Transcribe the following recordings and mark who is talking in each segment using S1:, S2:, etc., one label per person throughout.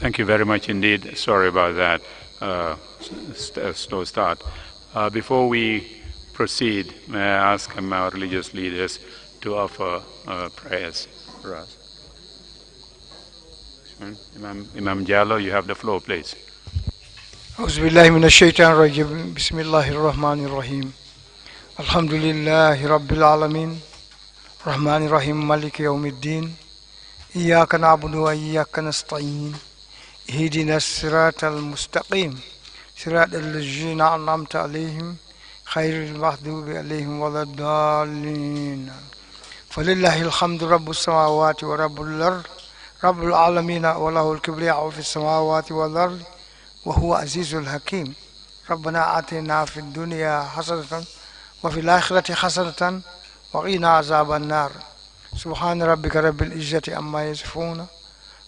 S1: Thank you very much indeed. Sorry about that slow start. Before we proceed, may I ask our religious leaders to offer prayers for us. Imam Jallo, you have the floor, please.
S2: أعوذ بالله من الشيطان الرجيم بسم الله الرحمن الرحيم الحمد لله رب العالمين الرحمن الرحيم مالك يوم الدين إياك نعبد وإياك نستعين اهدنا الصراط المستقيم صراط الذين أنعمت عليهم خير المغضوب عليهم ولا الضالين فلله الحمد رب السماوات ورب الأرض رب العالمين وله الكبرياء في السماوات والأرض وهو عزيز الحكيم ربنا آتنا في الدنيا حسنة وفي الآخرة حسنة وقنا عذاب النار سبحان ربك رب العزة عما يصفون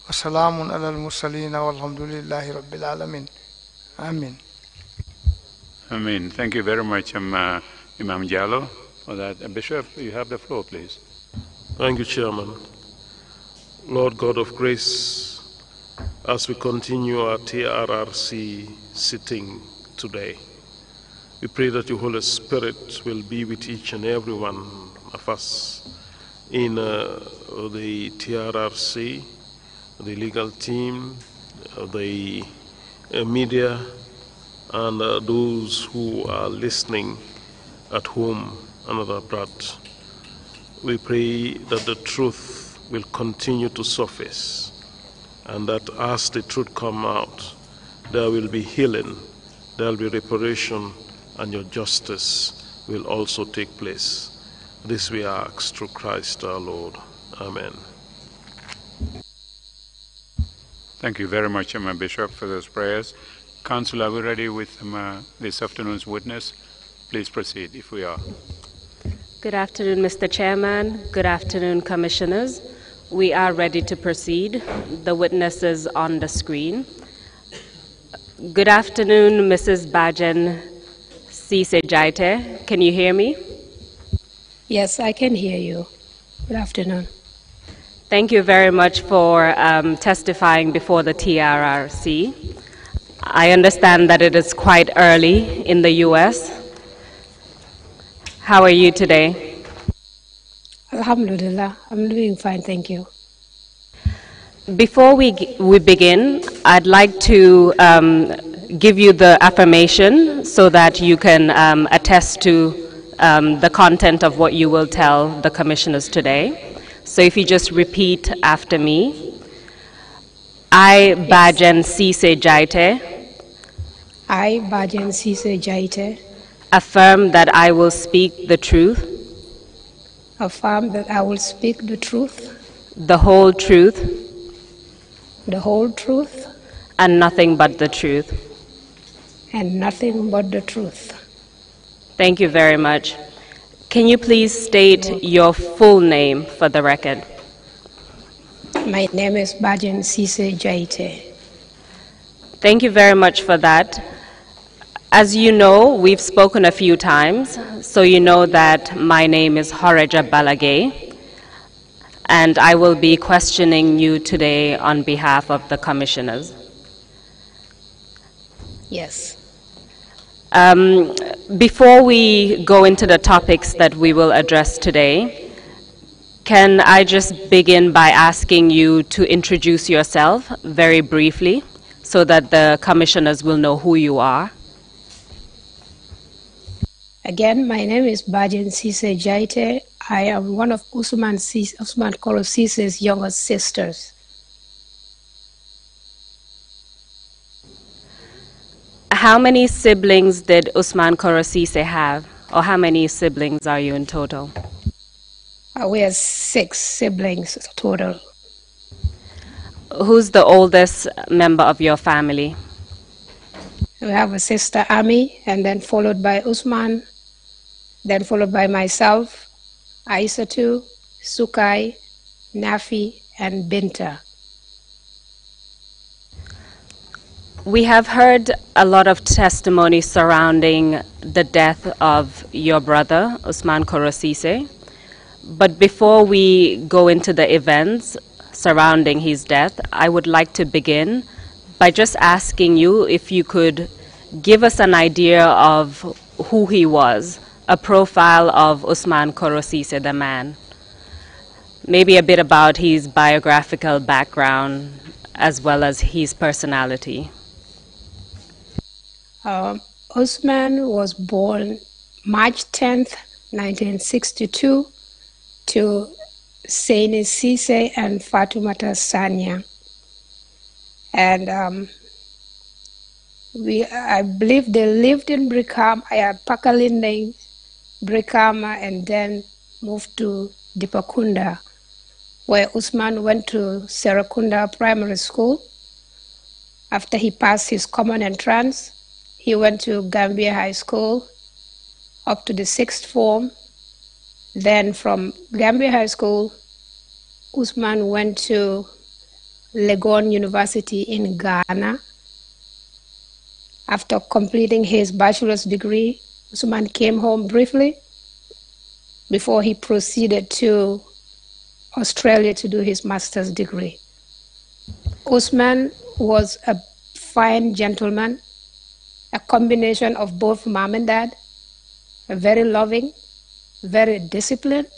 S2: وسلام على المرسلين والحمد لله رب العالمين آمين.
S1: Amen. Thank you very much, Imam Jallo, for that. Bishop, you have the floor, please.
S3: Thank you, Chairman. Lord God of grace, as we continue our TRRC sitting today, we pray that your Holy Spirit will be with each and every one of us in the TRRC, the legal team, the media, and those who are listening at home and abroad. We pray that the truth will continue to surface, and that as the truth come out, there will be healing, there will be reparation, and your justice will also take place. This we ask through Christ our Lord. Amen.
S1: Thank you very much, Bishop, for those prayers. Council, are we ready with this afternoon's witness? Please proceed, if we are.
S4: Good afternoon, Mr. Chairman. Good afternoon, Commissioners. We are ready to proceed. The witness is on the screen. Good afternoon, Mrs. Bajan Sise Jaite. Can you hear me?
S5: Yes, I can hear you. Good afternoon.
S4: Thank you very much for testifying before the TRRC. I understand that it is quite early in the U.S. How are you today?
S5: Alhamdulillah, I'm doing fine, thank you.
S4: Before we begin, I'd like to give you the affirmation so that you can attest to the content of what you will tell the commissioners today. So if you just repeat after me. I, Bajan Sise Jaite.
S5: I, Bajan Sise Jaite.
S4: Affirm that I will speak the truth.
S5: Affirm that I will speak the truth.
S4: The whole truth.
S5: The whole truth.
S4: And nothing but the truth.
S5: And nothing but the truth.
S4: Thank you very much. Can you please state your full name for the record?
S5: My name is Bajan Sise Jaite.
S4: Thank you very much for that. As you know, we've spoken a few times, so you know that my name is Horeja Balagay, and I will be questioning you today on behalf of the commissioners.
S5: Yes.
S4: Before we go into the topics that we will address today, can I just begin by asking you to introduce yourself very briefly so that the commissioners will know who you are?
S5: Again, my name is Bajan Sise Jaite. I am one of Usman Carew Sise's younger sisters.
S4: How many siblings did Usman Carew Sise have? Or how many siblings are you in total?
S5: We are 6 siblings total.
S4: Who's the oldest member of your family?
S5: We have a sister, Ami, and then followed by Usman, then followed by myself, Aisatu, Sukai, Nafi, and Binta.
S4: We have heard a lot of testimony surrounding the death of your brother, Usman Carew Sise. But before we go into the events surrounding his death, I would like to begin by just asking you if you could give us an idea of who he was, a profile of Usman Korosise, the man. Maybe a bit about his biographical background as well as his personality.
S5: Usman was born March 10th, 1962 to Saini Sise and Fatumata Sanya. And I believe they lived in Brikama, Pakalinding, Brikama, and then moved to Dipakunda, where Usman went to Serakunda Primary School. After he passed his common entrance, he went to Gambia High School up to the 6th form. Then from Gambia High School, Usman went to Legon University in Ghana. After completing his bachelor's degree, Usman came home briefly before he proceeded to Australia to do his master's degree. Usman was a fine gentleman, a combination of both mom and dad, very loving, very disciplined,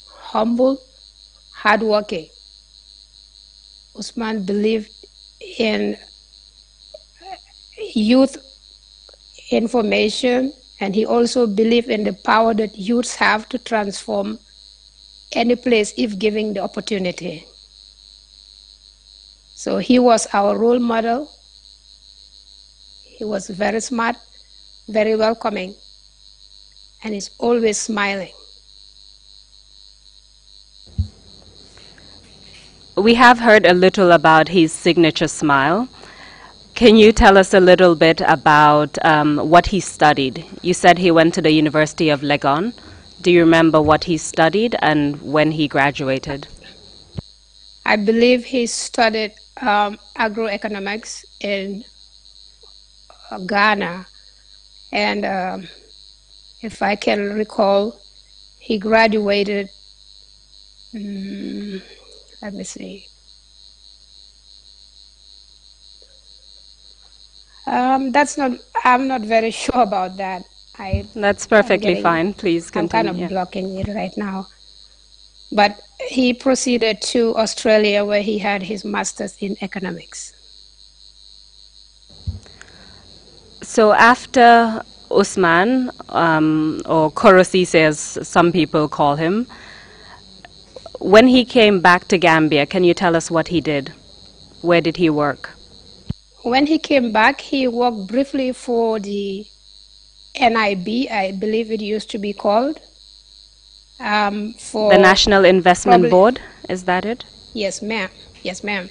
S5: humble, hardworking. Usman believed in youth information, and he also believed in the power that youths have to transform any place if given the opportunity. So he was our role model. He was very smart, very welcoming, and he's always smiling.
S4: We have heard a little about his signature smile. Can you tell us a little bit about what he studied? You said he went to the University of Legon. Do you remember what he studied and when he graduated?
S5: I believe he studied agroeconomics in Ghana. And if I can recall, he graduated, let me see. I'm not very sure about that.
S4: That's perfectly fine. Please continue.
S5: I'm kind of blocking it right now. But he proceeded to Australia where he had his master's in economics.
S4: So after Usman, or Korosise as some people call him, when he came back to Gambia, can you tell us what he did? Where did he work?
S5: When he came back, he worked briefly for the NIB, I believe it used to be called. For
S4: the National Investment Board, is that it?
S5: Yes, ma'am. Yes, ma'am.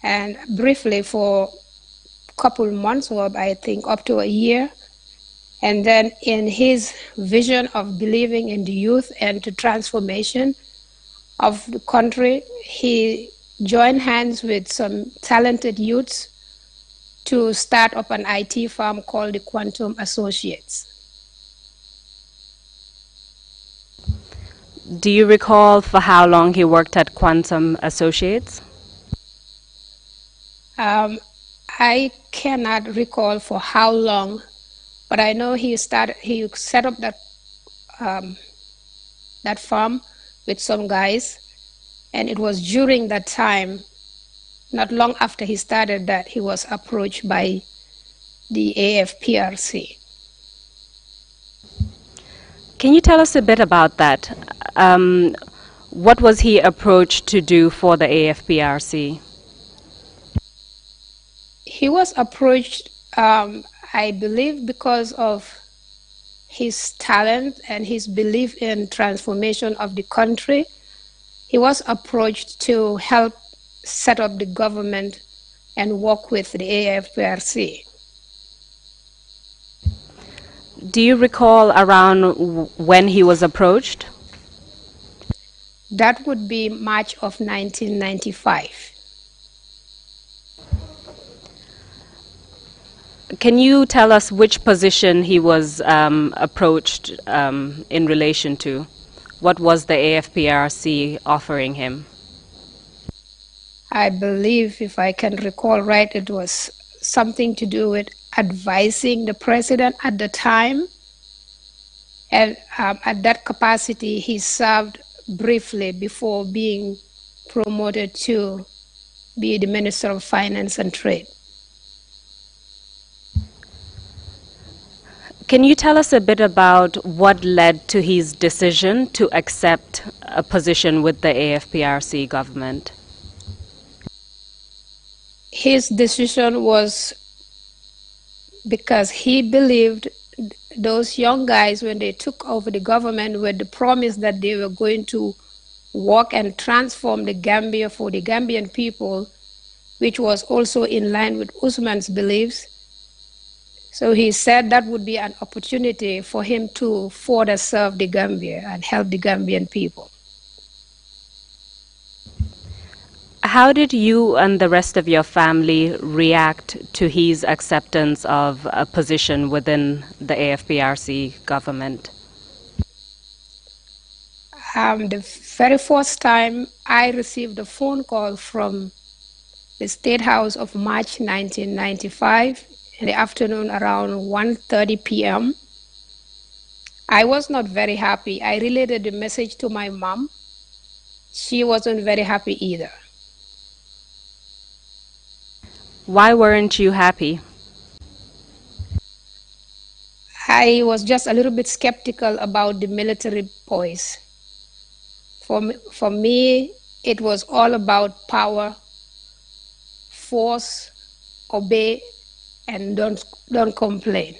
S5: And briefly for a couple months, or I think up to a year. And then in his vision of believing in the youth and the transformation of the country, he joined hands with some talented youths to start up an IT firm called the Quantum Associates.
S4: Do you recall for how long he worked at Quantum Associates?
S5: I cannot recall for how long, but I know he set up that firm with some guys, and it was during that time, not long after he started, that he was approached by the AFPRC.
S4: Can you tell us a bit about that? What was he approached to do for the AFPRC?
S5: He was approached, I believe, because of his talent and his belief in transformation of the country. He was approached to help set up the government and work with the AFPRC.
S4: Do you recall around when he was approached?
S5: That would be March of 1995.
S4: Can you tell us which position he was approached in relation to? What was the AFPRC offering him?
S5: I believe, if I can recall right, it was something to do with advising the president at the time. And at that capacity, he served briefly before being promoted to be the Minister of Finance and Trade.
S4: Can you tell us a bit about what led to his decision to accept a position with the AFPRC government?
S5: His decision was because he believed those young guys, when they took over the government, with the promise that they were going to work and transform the Gambia for the Gambian people, which was also in line with Usman's beliefs. So he said that would be an opportunity for him to further serve the Gambia and help the Gambian people.
S4: How did you and the rest of your family react to his acceptance of a position within the AFPRC government?
S5: The very first time I received a phone call from the State House of March 1995 in the afternoon around 1:30 p.m. I was not very happy. I related the message to my mom. She wasn't very happy either.
S4: Why weren't you happy?
S5: I was just a little bit skeptical about the military boys. For me, it was all about power, force, obey, and don't complain.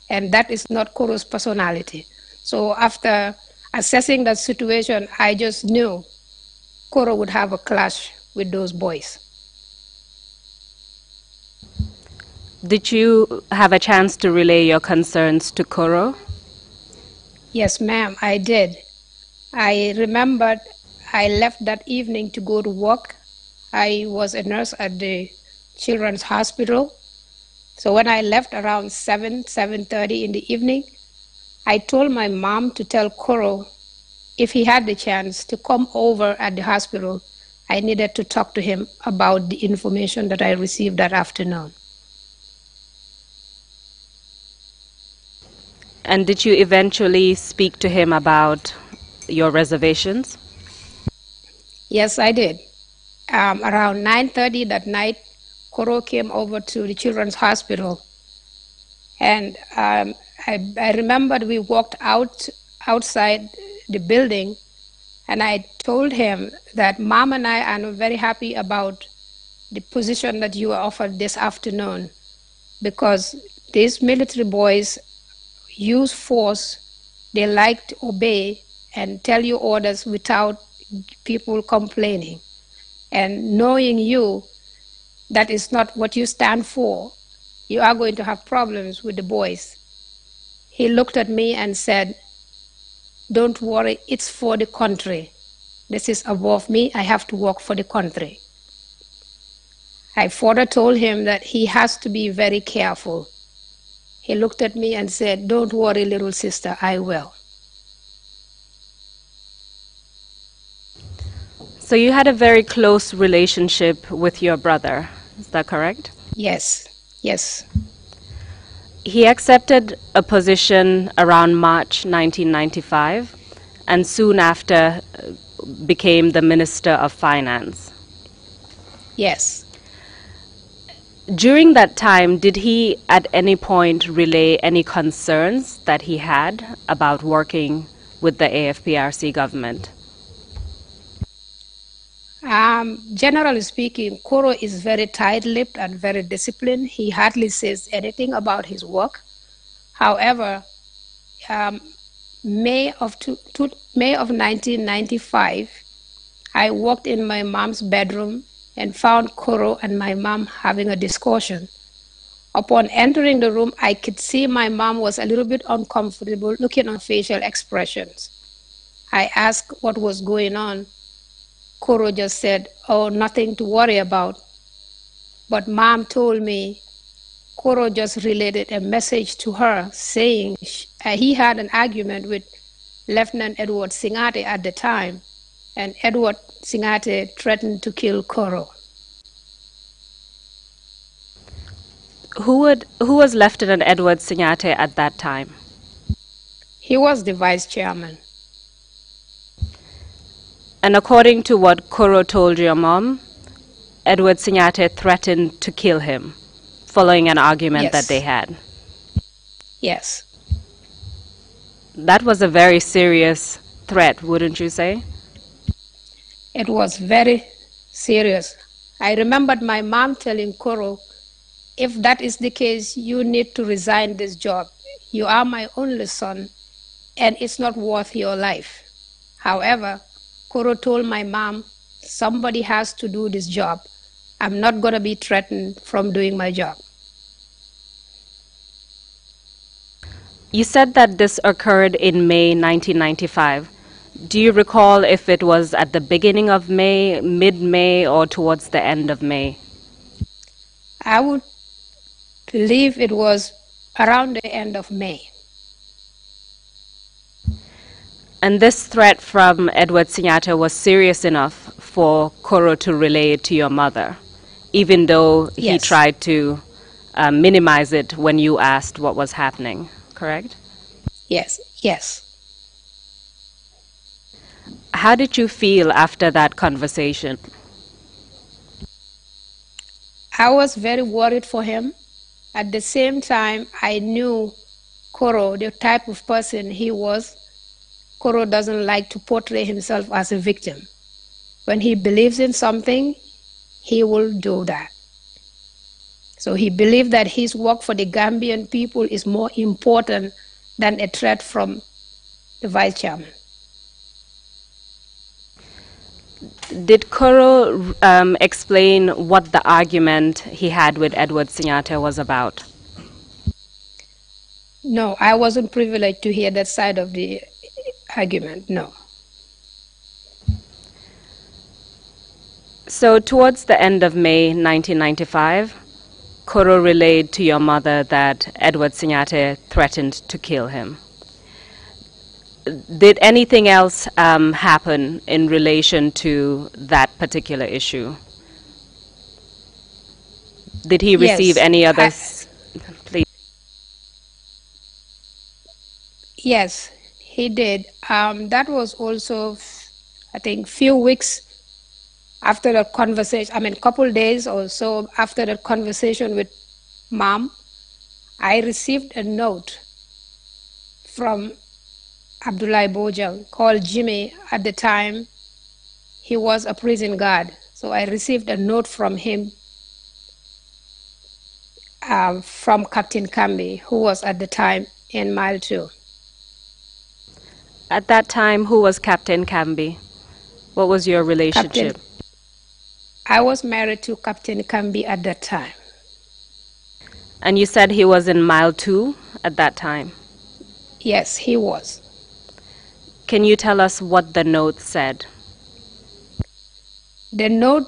S5: And that is not Carew's personality. So after assessing that situation, I just knew Carew would have a clash with those boys.
S4: Did you have a chance to relay your concerns to Carew?
S5: Yes, ma'am, I did. I remembered I left that evening to go to work. I was a nurse at the Children's Hospital. So when I left around 7:30 in the evening, I told my mom to tell Carew if he had the chance to come over at the hospital, I needed to talk to him about the information that I received that afternoon.
S4: And did you eventually speak to him about your reservations?
S5: Yes, I did. Around 9:30 that night, Carew came over to the Children's Hospital. And I remembered we walked outside the building, and I told him that Mom and I are not very happy about the position that you were offered this afternoon, because these military boys use force. They like to obey and tell you orders without people complaining. And knowing you, that is not what you stand for. You are going to have problems with the boys. He looked at me and said, "Don't worry, it's for the country. This is above me. I have to work for the country." I further told him that he has to be very careful. He looked at me and said, "Don't worry, little sister, I will."
S4: So you had a very close relationship with your brother, is that correct?
S5: Yes, yes.
S4: He accepted a position around March 1995 and soon after became the Minister of Finance.
S5: Yes.
S4: During that time, did he at any point relay any concerns that he had about working with the AFPRC government?
S5: Generally speaking, Carew is very tight-lipped and very disciplined. He hardly says anything about his work. However, May of 1995, I walked in my mom's bedroom and found Carew and my mom having a discussion. Upon entering the room, I could see my mom was a little bit uncomfortable looking at facial expressions. I asked what was going on. Carew just said, "Oh, nothing to worry about." But Mom told me Carew just related a message to her saying he had an argument with Lieutenant Edward Singate at the time, and Edward Singate threatened to kill Carew.
S4: Who was Lieutenant Edward Singate at that time?
S5: He was the vice chairman.
S4: And according to what Carew told your mom, Edward Singate threatened to kill him following an argument that they had.
S5: Yes.
S4: That was a very serious threat, wouldn't you say?
S5: It was very serious. I remembered my mom telling Carew, if that is the case, you need to resign this job. You are my only son, and it's not worth your life. However, Carew told my mom, somebody has to do this job. I'm not going to be threatened from doing my job.
S4: You said that this occurred in May 1995. Do you recall if it was at the beginning of May, mid-May, or towards the end of May?
S5: I would believe it was around the end of May.
S4: And this threat from Edward Singate was serious enough for Carew to relay it to your mother, even though he tried to minimize it when you asked what was happening, correct?
S5: Yes, yes.
S4: How did you feel after that conversation?
S5: I was very worried for him. At the same time, I knew Carew, the type of person he was. Carew doesn't like to portray himself as a victim. When he believes in something, he will do that. So he believed that his work for the Gambian people is more important than a threat from the vice chairman.
S4: Did Carew explain what the argument he had with Edward Singate was about?
S5: No, I wasn't privileged to hear that side of the argument, no.
S4: So towards the end of May 1995, Carew relayed to your mother that Edward Singate threatened to kill him. Did anything else happen in relation to that particular issue? Did he receive any other... Please.
S5: Yes, he did. That was also, I think, few weeks after the conversation, I mean, couple days or so after the conversation with Mom, I received a note from Abdullah Bojang, called Jimmy. At the time, he was a prison guard. So I received a note from him, from Captain Kambi, who was at the time in Mile 2.
S4: At that time, who was Captain Kambi? What was your relationship?
S5: I was married to Captain Kambi at that time.
S4: And you said he was in Mile 2 at that time?
S5: Yes, he was.
S4: Can you tell us what the note said?
S5: The note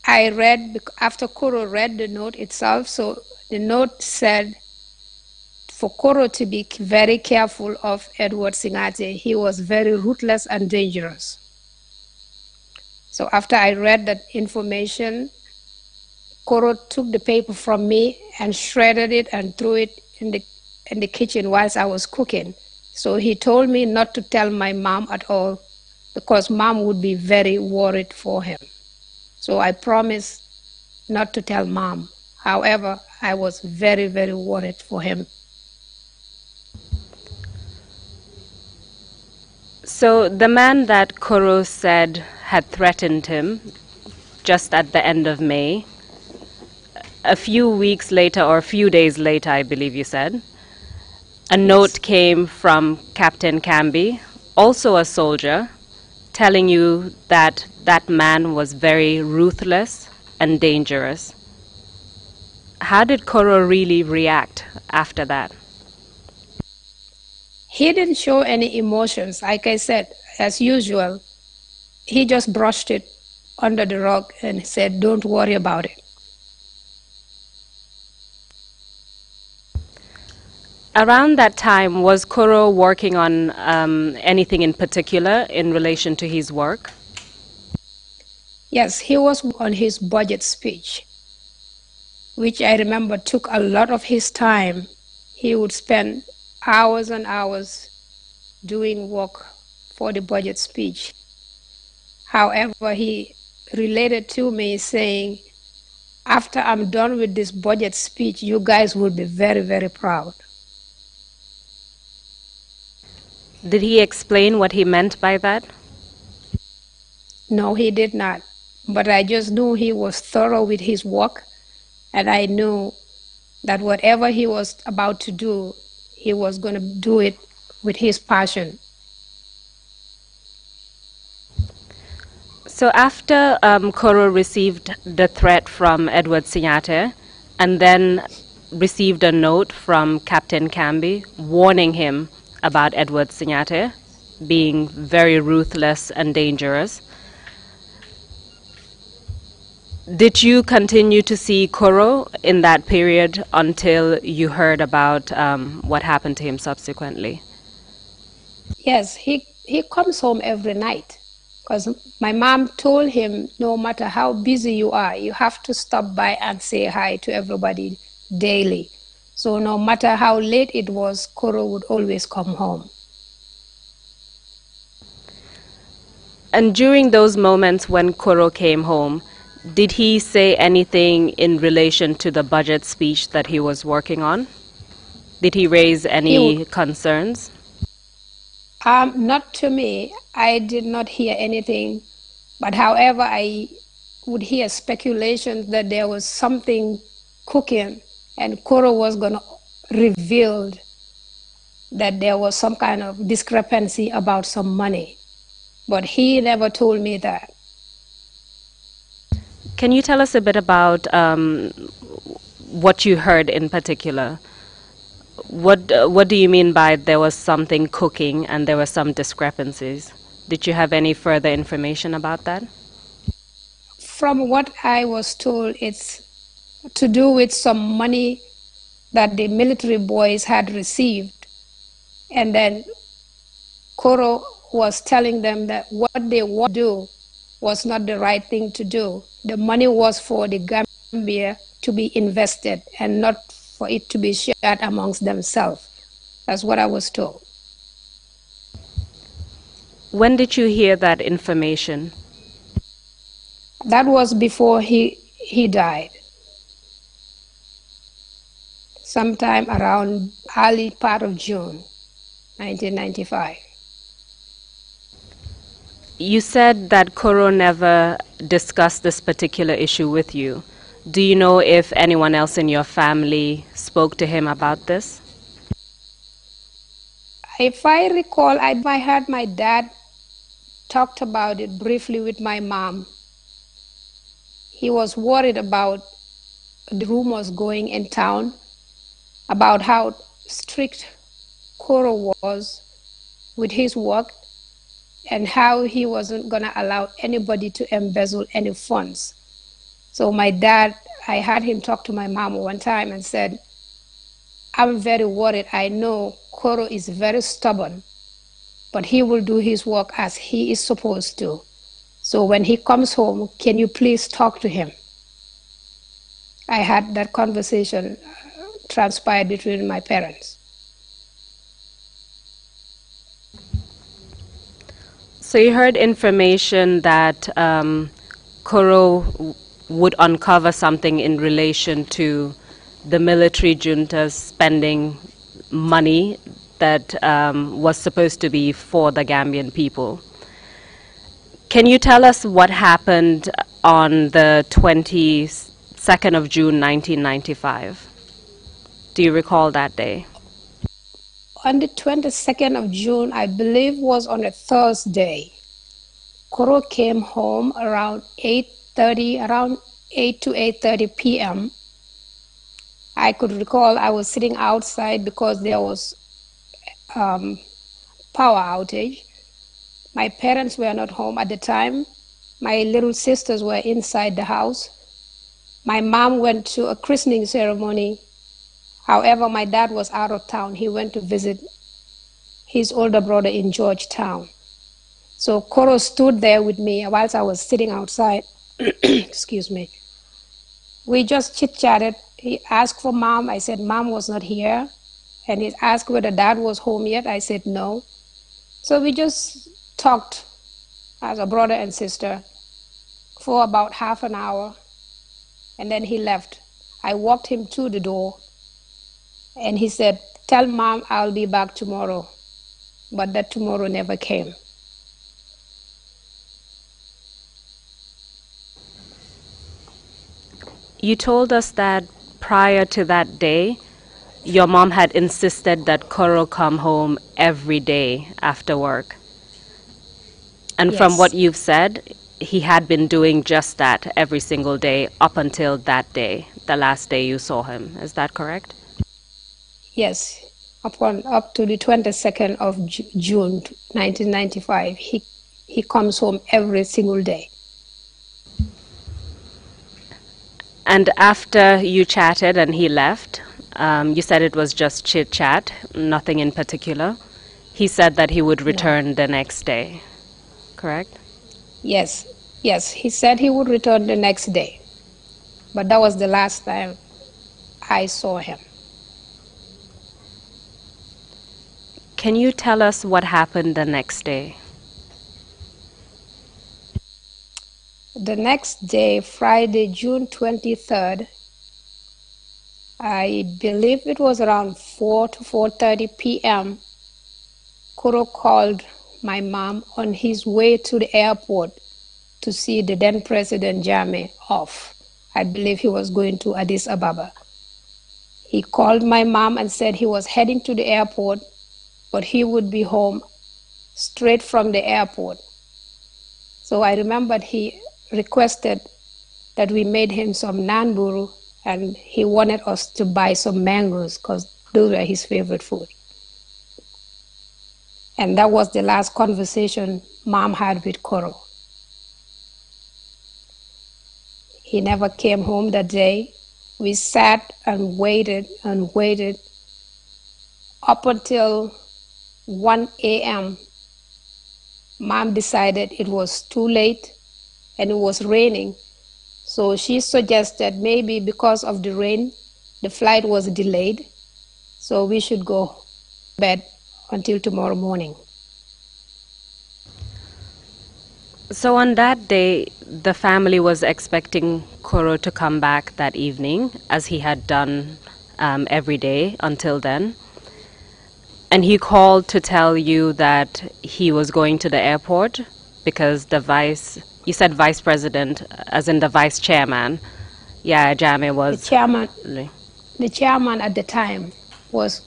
S5: I read, after Carew read the note itself, so the note said for Carew to be very careful of Edward Singate. He was very ruthless and dangerous. So after I read that information, Carew took the paper from me and shredded it and threw it in the kitchen whilst I was cooking. So he told me not to tell my mom at all because Mom would be very worried for him. So I promised not to tell Mom. However, I was very, very worried for him.
S4: So the man that Carew said had threatened him just at the end of May, a few weeks later or a few days later, I believe you said, a note came from Captain Kambi, also a soldier, telling you that that man was very ruthless and dangerous. How did Carew really react after that?
S5: He didn't show any emotions. Like I said, as usual, he just brushed it under the rug and said, don't worry about it.
S4: Around that time, was Carew working on anything in particular in relation to his work?
S5: Yes, he was on his budget speech, which I remember took a lot of his time. He would spend hours and hours doing work for the budget speech. However, he related to me saying, after I'm done with this budget speech, you guys will be very, very proud.
S4: Did he explain what he meant by that?
S5: No, he did not. But I just knew he was thorough with his work, and I knew that whatever he was about to do, he was going to do it with his passion.
S4: So after Carew received the threat from Edward Sinyate and then received a note from Captain Camby warning him about Edward Sinyate being very ruthless and dangerous, did you continue to see Carew in that period until you heard about what happened to him subsequently?
S5: Yes, he comes home every night because my mom told him, no matter how busy you are, you have to stop by and say hi to everybody daily. So no matter how late it was, Carew would always come home.
S4: And during those moments when Carew came home, did he say anything in relation to the budget speech that he was working on? Did he raise any concerns?
S5: Not to me. I did not hear anything. But however, I would hear speculations that there was something cooking and Carew was going to reveal that there was some kind of discrepancy about some money. But he never told me that.
S4: Can you tell us a bit about what you heard in particular? What do you mean by there was something cooking and there were some discrepancies? Did you have any further information about that?
S5: From what I was told, it's to do with some money that the military boys had received. And then Carew was telling them that what they want to do was not the right thing to do. The money was for the Gambia to be invested and not for it to be shared amongst themselves. That's what I was told.
S4: When did you hear that information?
S5: That was before he died. Sometime around early part of June, 1995.
S4: You said that Carew never discussed this particular issue with you. Do you know if anyone else in your family spoke to him about this?
S5: If I recall, I heard my dad talked about it briefly with my mom. He was worried about the rumors going in town about how strict Carew was with his work and how he wasn't going to allow anybody to embezzle any funds. So my dad, I had him talk to my mom one time and said, I'm very worried. I know Carew is very stubborn, but he will do his work as he is supposed to. So when he comes home, can you please talk to him? I had that conversation transpired between my parents.
S4: So you heard information that Carew would uncover something in relation to the military junta's spending money that was supposed to be for the Gambian people. Can you tell us what happened on the 22nd of June, 1995? Do you recall that day?
S5: On the 22nd of June, I believe was on a Thursday, Carew came home around 8:30, around 8 to 8:30 p.m. I could recall I was sitting outside because there was power outage. My parents were not home at the time. My little sisters were inside the house. My mom went to a christening ceremony. However, my dad was out of town. He went to visit his older brother in Georgetown. So Carew stood there with me whilst I was sitting outside excuse me. We just chit-chatted. He asked for mom. I said mom was not here. And he asked whether dad was home yet. I said no. So we just talked as a brother and sister for about half an hour. And then he left. I walked him to the door. And he said, tell mom I'll be back tomorrow. But that tomorrow never came.
S4: You told us that prior to that day, your mom had insisted that Carew come home every day after work. And
S5: Yes.
S4: from what you've said, he had been doing just that every single day up until that day, the last day you saw him. Is that correct?
S5: Yes. Up to the 22nd of June 1995, he comes home every single day.
S4: And after you chatted and he left, you said it was just chit-chat, nothing in particular. He said that he would return the next day, correct?
S5: Yes, yes, he said he would return the next day. But that was the last time I saw him.
S4: Can you tell us what happened the next day?
S5: The next day, Friday, June 23rd, I believe it was around 4 to 4:30 p.m., Carew called my mom on his way to the airport to see the then President Jammeh off. I believe he was going to Addis Ababa. He called my mom and said he was heading to the airport, but he would be home straight from the airport. So I remembered he requested that we made him some nanburu, and he wanted us to buy some mangoes because those were his favorite food. And that was the last conversation mom had with Carew. He never came home that day. We sat and waited up until 1 a.m. Mom decided it was too late and it was raining. So she suggested maybe because of the rain, the flight was delayed. So we should go to bed until tomorrow morning.
S4: So on that day, the family was expecting Carew to come back that evening, as he had done every day until then. And he called to tell you that he was going to the airport because you said vice president, as in the vice chairman. Yeah, Jammeh was...
S5: The chairman at the time was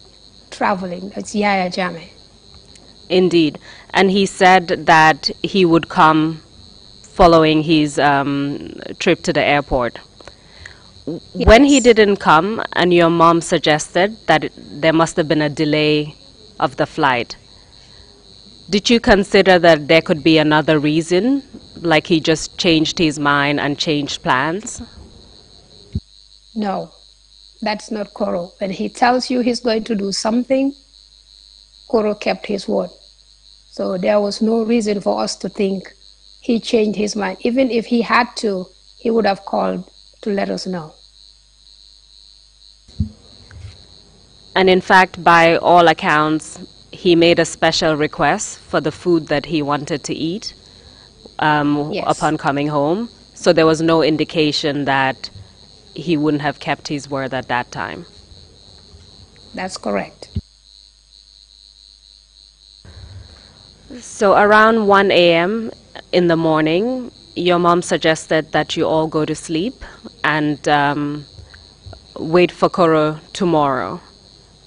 S5: traveling. It's Yahya Jammeh.
S4: Indeed. And he said that he would come following his trip to the airport. Yes. When he didn't come and your mom suggested that there must have been a delay of the flight, did you consider that there could be another reason, like he just changed his mind and changed plans?
S5: No, that's not Carew. When he tells you he's going to do something, Carew kept his word. So there was no reason for us to think he changed his mind. Even if he had to, he would have called to let us know.
S4: And in fact, by all accounts, he made a special request for the food that he wanted to eat
S5: Yes.
S4: upon coming home. So there was no indication that he wouldn't have kept his word at that time.
S5: That's correct.
S4: So around 1 a.m. in the morning, your mom suggested that you all go to sleep and wait for Carew tomorrow.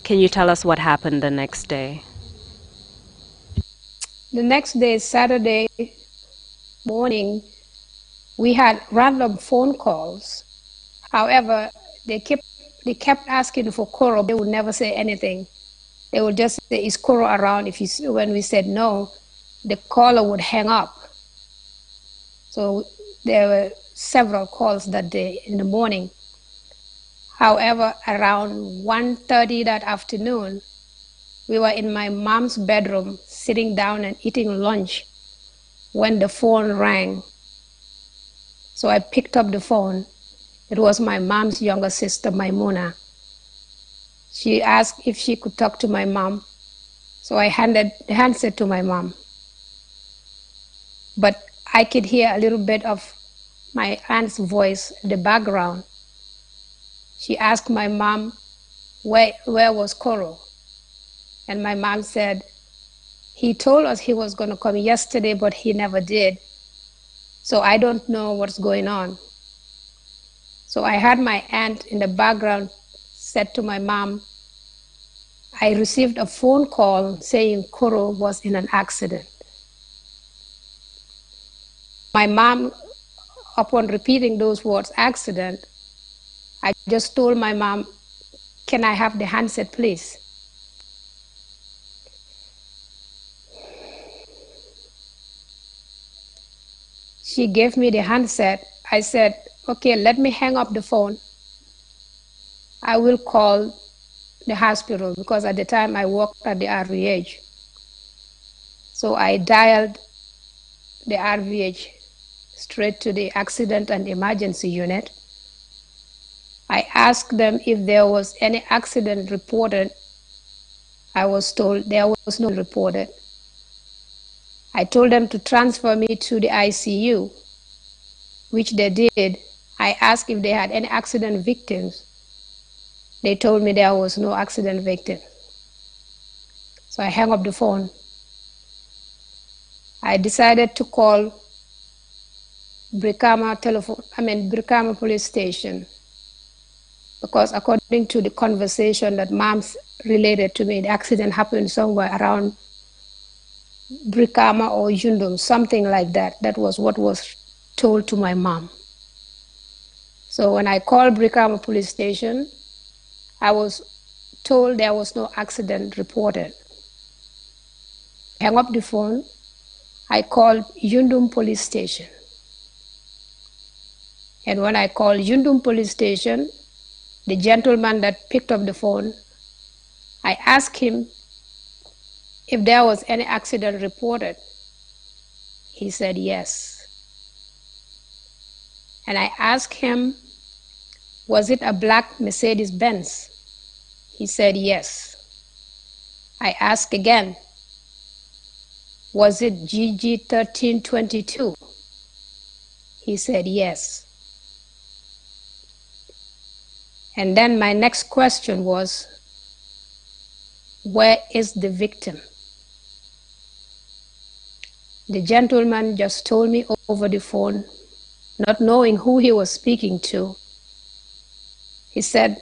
S4: Can you tell us what happened the next day?
S5: The next day, Saturday morning, we had random phone calls. However, they kept asking for Carew. They would never say anything. They would just say, "Is Carew around?" When we said no, the caller would hang up. So there were several calls that day in the morning. However, around 1:30 that afternoon, we were in my mom's bedroom sitting down and eating lunch when the phone rang. So I picked up the phone. It was my mom's younger sister, Maimuna. She asked if she could talk to my mom. So I handed the handset to my mom. But I could hear a little bit of my aunt's voice in the background. She asked my mom, where was Carew? And my mom said, he told us he was going to come yesterday, but he never did. So I don't know what's going on. So I had my aunt in the background said to my mom, I received a phone call saying Carew was in an accident. My mom, upon repeating those words, accident, I just told my mom, can I have the handset, please? She gave me the handset. I said, okay, let me hang up the phone. I will call the hospital because at the time I worked at the RVH. So I dialed the RVH straight to the accident and emergency unit. I asked them if there was any accident reported. I was told there was no reported. I told them to transfer me to the ICU, which they did. I asked if they had any accident victims. They told me there was no accident victim. So I hung up the phone. I decided to call Brikama police station, because according to the conversation that moms related to me, the accident happened somewhere around Brikama or Yundum, something like that. That was what was told to my mom. So when I called Brikama police station, I was told there was no accident reported. I hung up the phone. I called Yundum police station. And when I called Yundum police station, the gentleman that picked up the phone, I asked him if there was any accident reported. He said yes. And I asked him, was it a black Mercedes-Benz? He said yes. I asked again, was it GG 1322? He said yes. And then my next question was, where is the victim? The gentleman just told me over the phone, not knowing who he was speaking to. He said,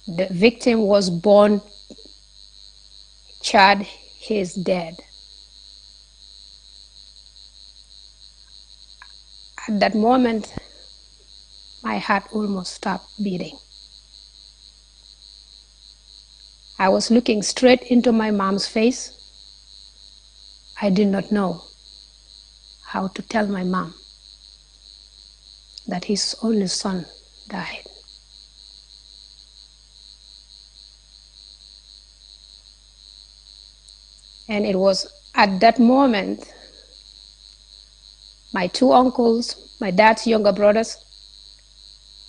S5: the victim was born, Chad, he is dead. At that moment, my heart almost stopped beating. I was looking straight into my mom's face. I did not know how to tell my mom that his only son died. And it was at that moment, my two uncles, my dad's younger brothers,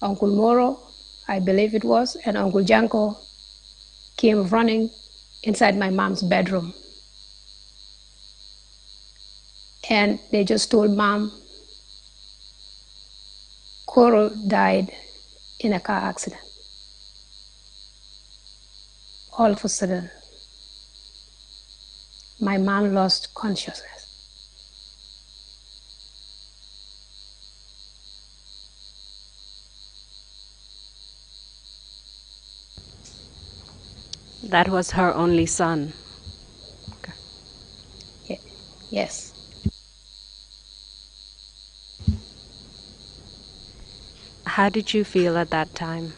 S5: Uncle Moro, I believe it was, and Uncle Janko came running inside my mom's bedroom. And they just told Mom, Carew died in a car accident. All of a sudden, my mom lost consciousness.
S4: That was her only son.
S5: Okay. Yes.
S4: How did you feel at that time?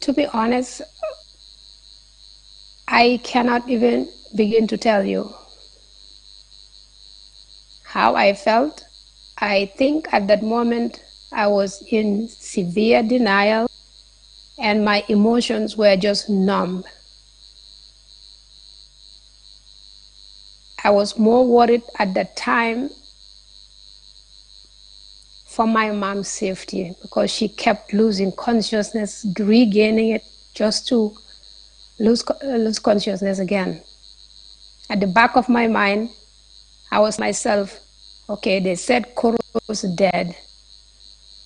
S5: To be honest, I cannot even begin to tell you how I felt. I think at that moment I was in severe denial. and my emotions were just numb. I was more worried at that time for my mom's safety because she kept losing consciousness, regaining it just to lose consciousness again. At the back of my mind, I was myself, okay, they said Carew was dead.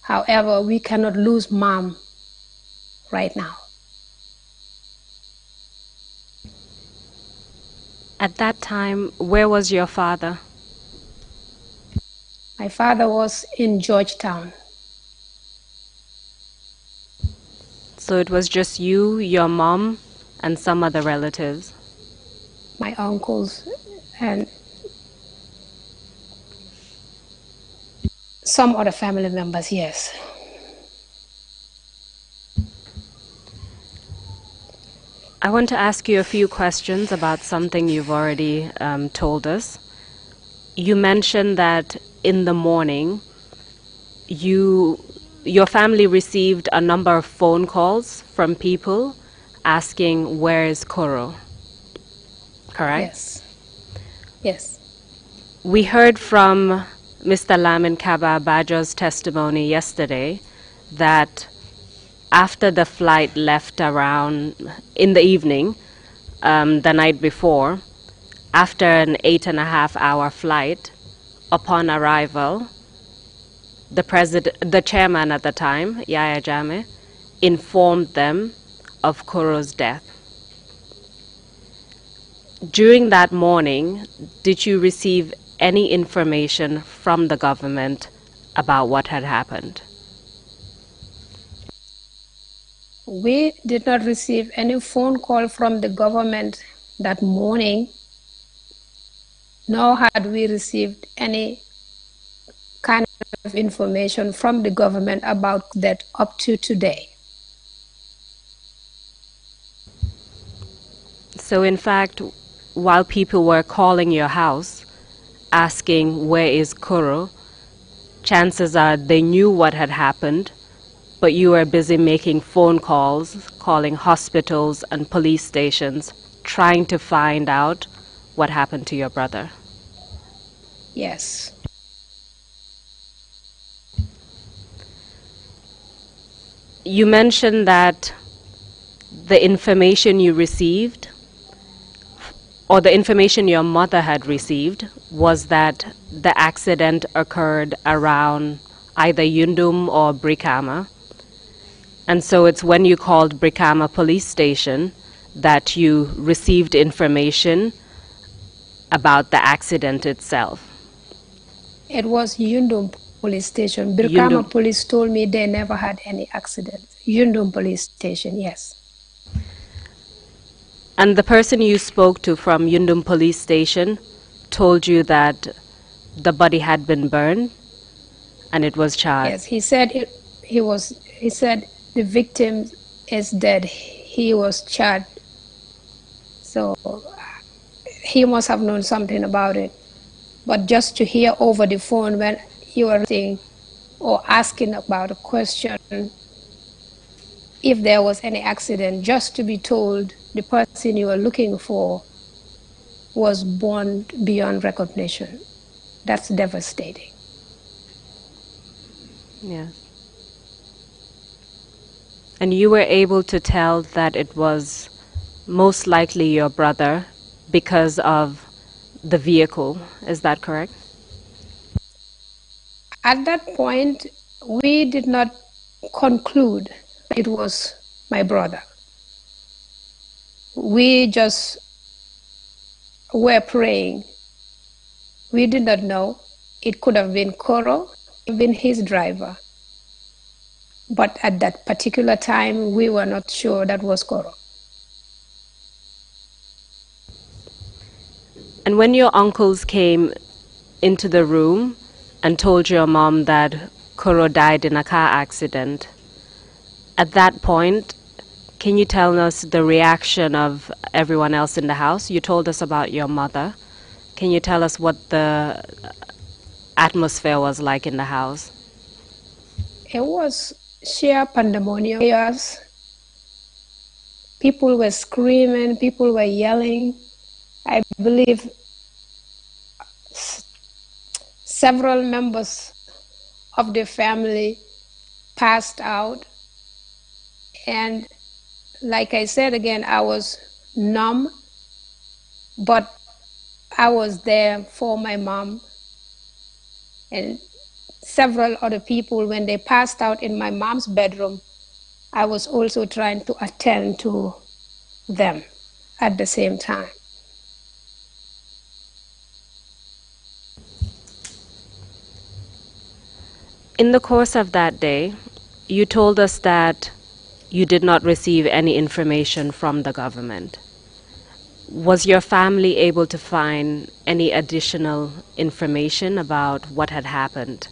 S5: However, we cannot lose mom right now.
S4: At that time, where was your father?
S5: My father was in Georgetown.
S4: So it was just you, your mom, and some other relatives?
S5: My uncles and some other family members, yes.
S4: I want to ask you a few questions about something you've already told us. You mentioned that in the morning, your family received a number of phone calls from people asking, where is Carew? Correct?
S5: Yes. Yes.
S4: We heard from Mr. Lamin Kaba Bajo's testimony yesterday that after the flight left around in the evening, the night before, after an 8.5-hour flight, upon arrival, the chairman at the time, Yahya Jammeh, informed them of Carew's death. During that morning, did you receive any information from the government about what had happened?
S5: We did not receive any phone call from the government that morning, nor had we received any kind of information from the government about that up to today.
S4: So in fact, while people were calling your house, asking where is Carew, chances are they knew what had happened, but you were busy making phone calls, calling hospitals and police stations, trying to find out what happened to your brother.
S5: Yes.
S4: You mentioned that the information you received, or the information your mother had received, was that the accident occurred around either Yundum or Brikama. And so it's when you called Brikama police station that you received information about the accident itself.
S5: It was Yundum police station. Brikama police told me they never had any accident. Yundum police station, yes.
S4: And the person you spoke to from Yundum police station told you that the body had been burned and it was charred.
S5: Yes, he said he said the victim is dead. He was charred. So he must have known something about it. But just to hear over the phone when you were saying or asking about a question, if there was any accident, just to be told the person you were looking for was born beyond recognition. That's devastating.
S4: Yeah. And you were able to tell that it was most likely your brother because of the vehicle. Is that correct?
S5: At that point, we did not conclude it was my brother. We just were praying. We did not know. It could have been Carew, been his driver. But at that particular time, we were not sure that was Carew.
S4: And when your uncles came into the room and told your mom that Carew died in a car accident, at that point, can you tell us the reaction of everyone else in the house? You told us about your mother. Can you tell us what the atmosphere was like in the house?
S5: It was sheer pandemonium, chaos, People were screaming, people were yelling. I believe several members of the family passed out. And like I said again, I was numb, but I was there for my mom. And several other people, when they passed out in my mom's bedroom, I was also trying to attend to them at the same time.
S4: In the course of that day, you told us that you did not receive any information from the government. Was your family able to find any additional information about what had happened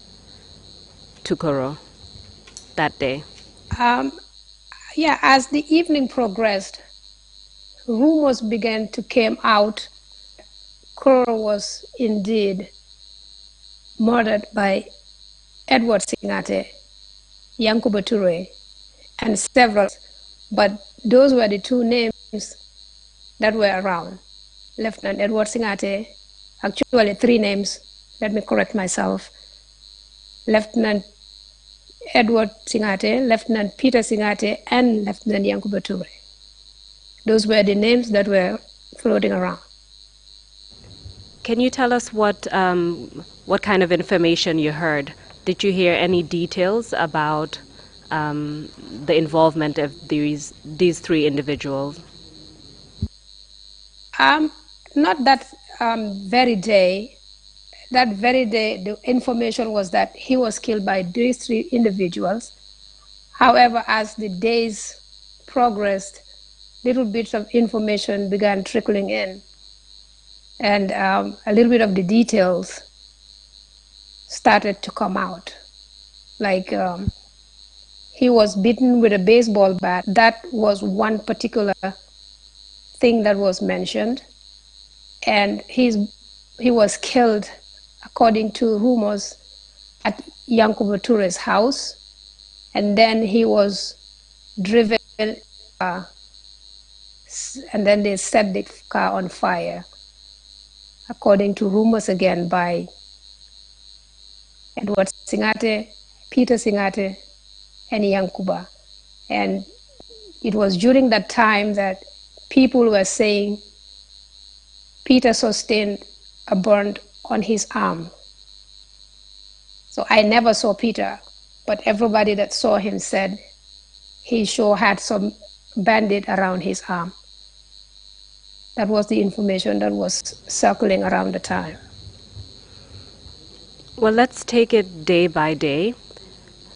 S4: to Carew that day?
S5: Yeah, as the evening progressed, rumors began to come out. Carew was indeed murdered by Edward Singate, Yankuba Toure, and several, but those were the two names that were around. Lieutenant Edward Singate, actually three names, let me correct myself. Lieutenant Edward Singate, Lieutenant Peter Singate, and Lieutenant Yankuba Toure. Those were the names that were floating around.
S4: Can you tell us what kind of information you heard? Did you hear any details about the involvement of these three individuals?
S5: Not that very day. That very day, the information was that he was killed by these three individuals. However, as the days progressed, little bits of information began trickling in, and a little bit of the details started to come out. Like he was beaten with a baseball bat. That was one particular thing that was mentioned. And he was killed, according to rumors, at Yankuba Toure's house. And then he was driven, and then they set the car on fire, according to rumors again by Edward Singate, Peter Singate, and Yankuba. And it was during that time that people were saying Peter sustained a burn on his arm. So I never saw Peter, but everybody that saw him said he sure had some bandage around his arm. That was the information that was circling around the time.
S4: Well, let's take it day by day.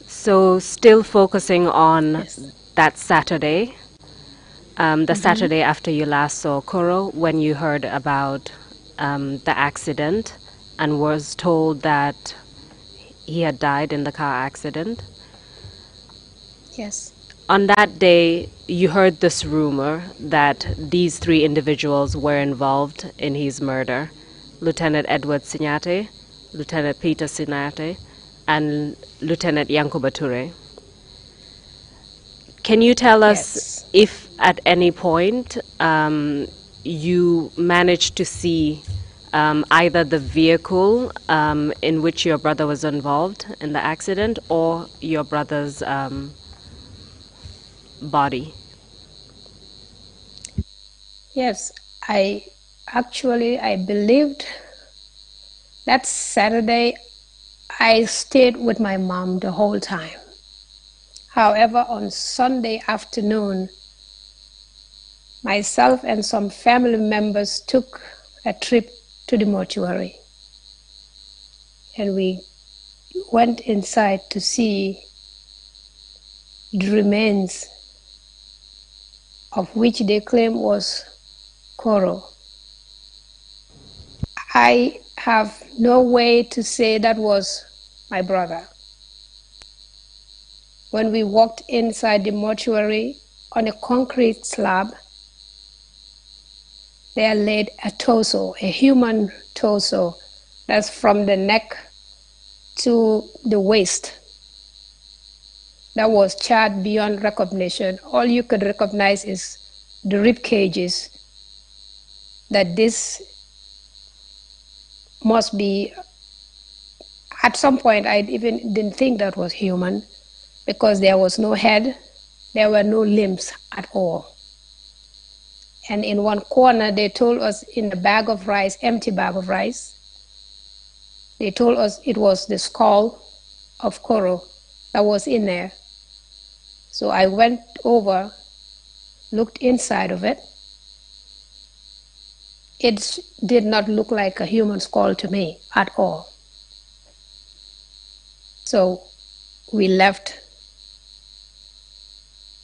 S4: So still focusing on that Saturday, the Saturday after you last saw Carew, when you heard about the accident and was told that he had died in the car accident.
S5: Yes.
S4: On that day, you heard this rumor that these three individuals were involved in his murder: Lieutenant Edward Singate, Lieutenant Peter Singate, and Lieutenant Yankuba Toure. Can you tell us if at any point you managed to see either the vehicle in which your brother was involved in the accident or your brother's body?
S5: Yes, I believed that Saturday I stayed with my mom the whole time. However, on Sunday afternoon, myself and some family members took a trip to the mortuary. And we went inside to see the remains of which they claim was Carew. I have no way to say that was my brother. When we walked inside the mortuary, on a concrete slab, there laid a torso, a human torso, that's from the neck to the waist. That was charred beyond recognition. All you could recognize is the rib cages, that this must be, at some point I even didn't think that was human, because there was no head, there were no limbs at all. And in one corner, they told us, in a bag of rice, empty bag of rice, they told us it was the skull of Carew that was in there. So I went over, looked inside of it. It did not look like a human skull to me at all. So we left.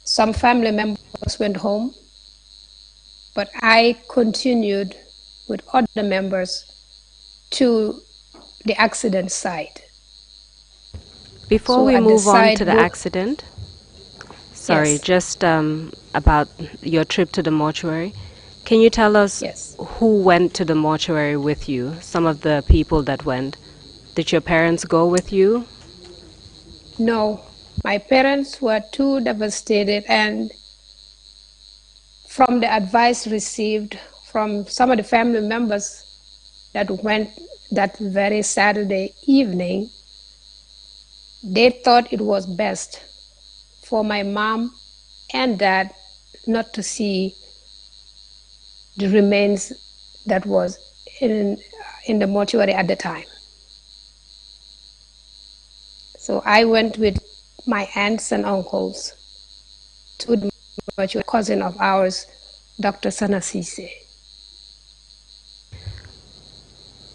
S5: Some family members went home, but I continued with other members to the accident site.
S4: Before
S5: So
S4: we
S5: at the
S4: move on
S5: side
S4: to the
S5: look-
S4: accident, sorry,
S5: Yes.
S4: just about your trip to the mortuary, can you tell us
S5: Yes.
S4: who went to the mortuary with you, some of the people that went? Did your parents go with you?
S5: No, my parents were too devastated, and from the advice received from some of the family members that went that very Saturday evening, they thought it was best for my mom and dad not to see the remains that was in the mortuary at the time. So I went with my aunts and uncles to the mortuary, cousin of ours, Dr. Sanasise.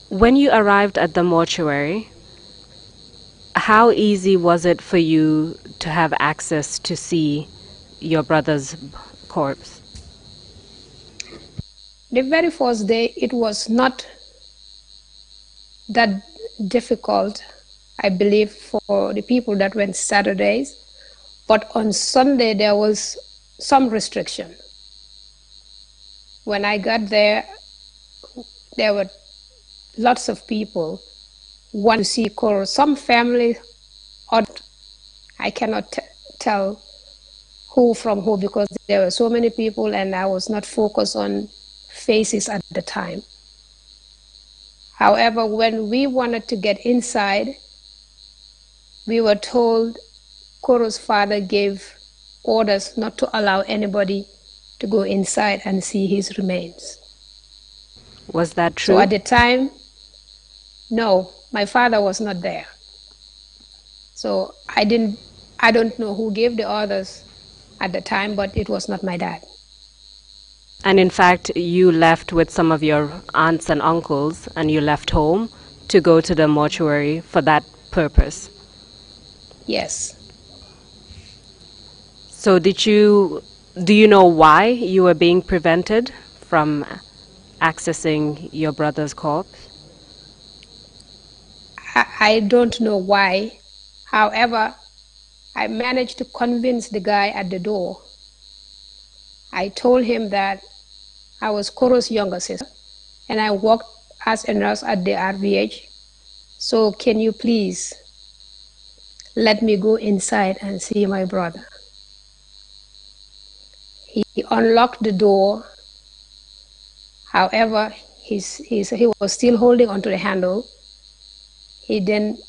S4: When you arrived at the mortuary, how easy was it for you to have access to see your brother's corpse?
S5: The very first day, it was not that difficult, I believe, for the people that went Saturdays. But on Sunday, there was some restriction. When I got there were lots of people want to see Carew. Some family, or I cannot tell who from who, because there were so many people and I was not focused on faces at the time. However, when we wanted to get inside, we were told Carew's father gave orders not to allow anybody to go inside and see his remains.
S4: Was that true?
S5: So at the time, no, my father was not there. So I don't know who gave the orders at the time, but it was not my dad.
S4: And in fact, you left with some of your aunts and uncles, and you left home to go to the mortuary for that purpose.
S5: Yes.
S4: So do you know why you were being prevented from accessing your brother's corpse?
S5: I don't know why. However, I managed to convince the guy at the door. I told him that I was Carew's younger sister, and I worked as a nurse at the RVH. So can you please let me go inside and see my brother? He unlocked the door. However, he was still holding onto the handle. He didn't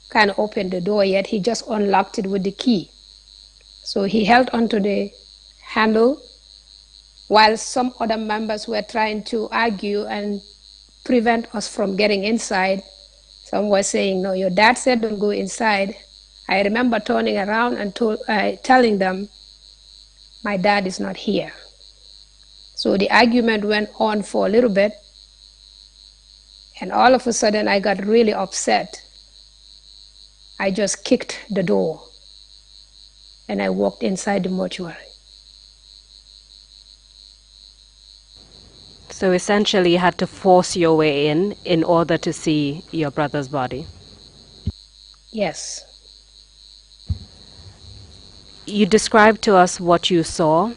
S5: kind of open the door yet. He just unlocked it with the key. So he held onto the handle while some other members were trying to argue and prevent us from getting inside. Some were saying, no, your dad said don't go inside. I remember turning around and telling them, my dad is not here. So the argument went on for a little bit, and all of a sudden I got really upset. I just kicked the door and I walked inside the mortuary.
S4: So essentially you had to force your way in order to see your brother's body.
S5: Yes.
S4: You described to us what you saw,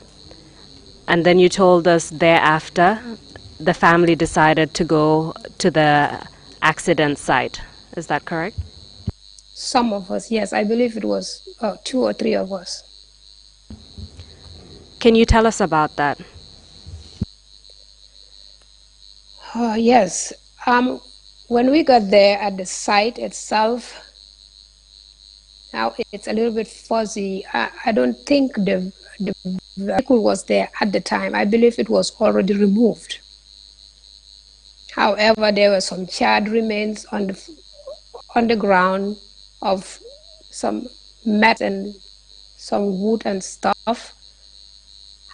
S4: and then you told us thereafter the family decided to go to the accident site. Is that correct?
S5: Some of us, yes. I believe it was 2 or 3 of us.
S4: Can you tell us about that?
S5: Yes. When we got there at the site itself, now it's a little bit fuzzy. I don't think the vehicle was there at the time. I believe it was already removed. However, there were some charred remains on the ground of some mat and some wood and stuff.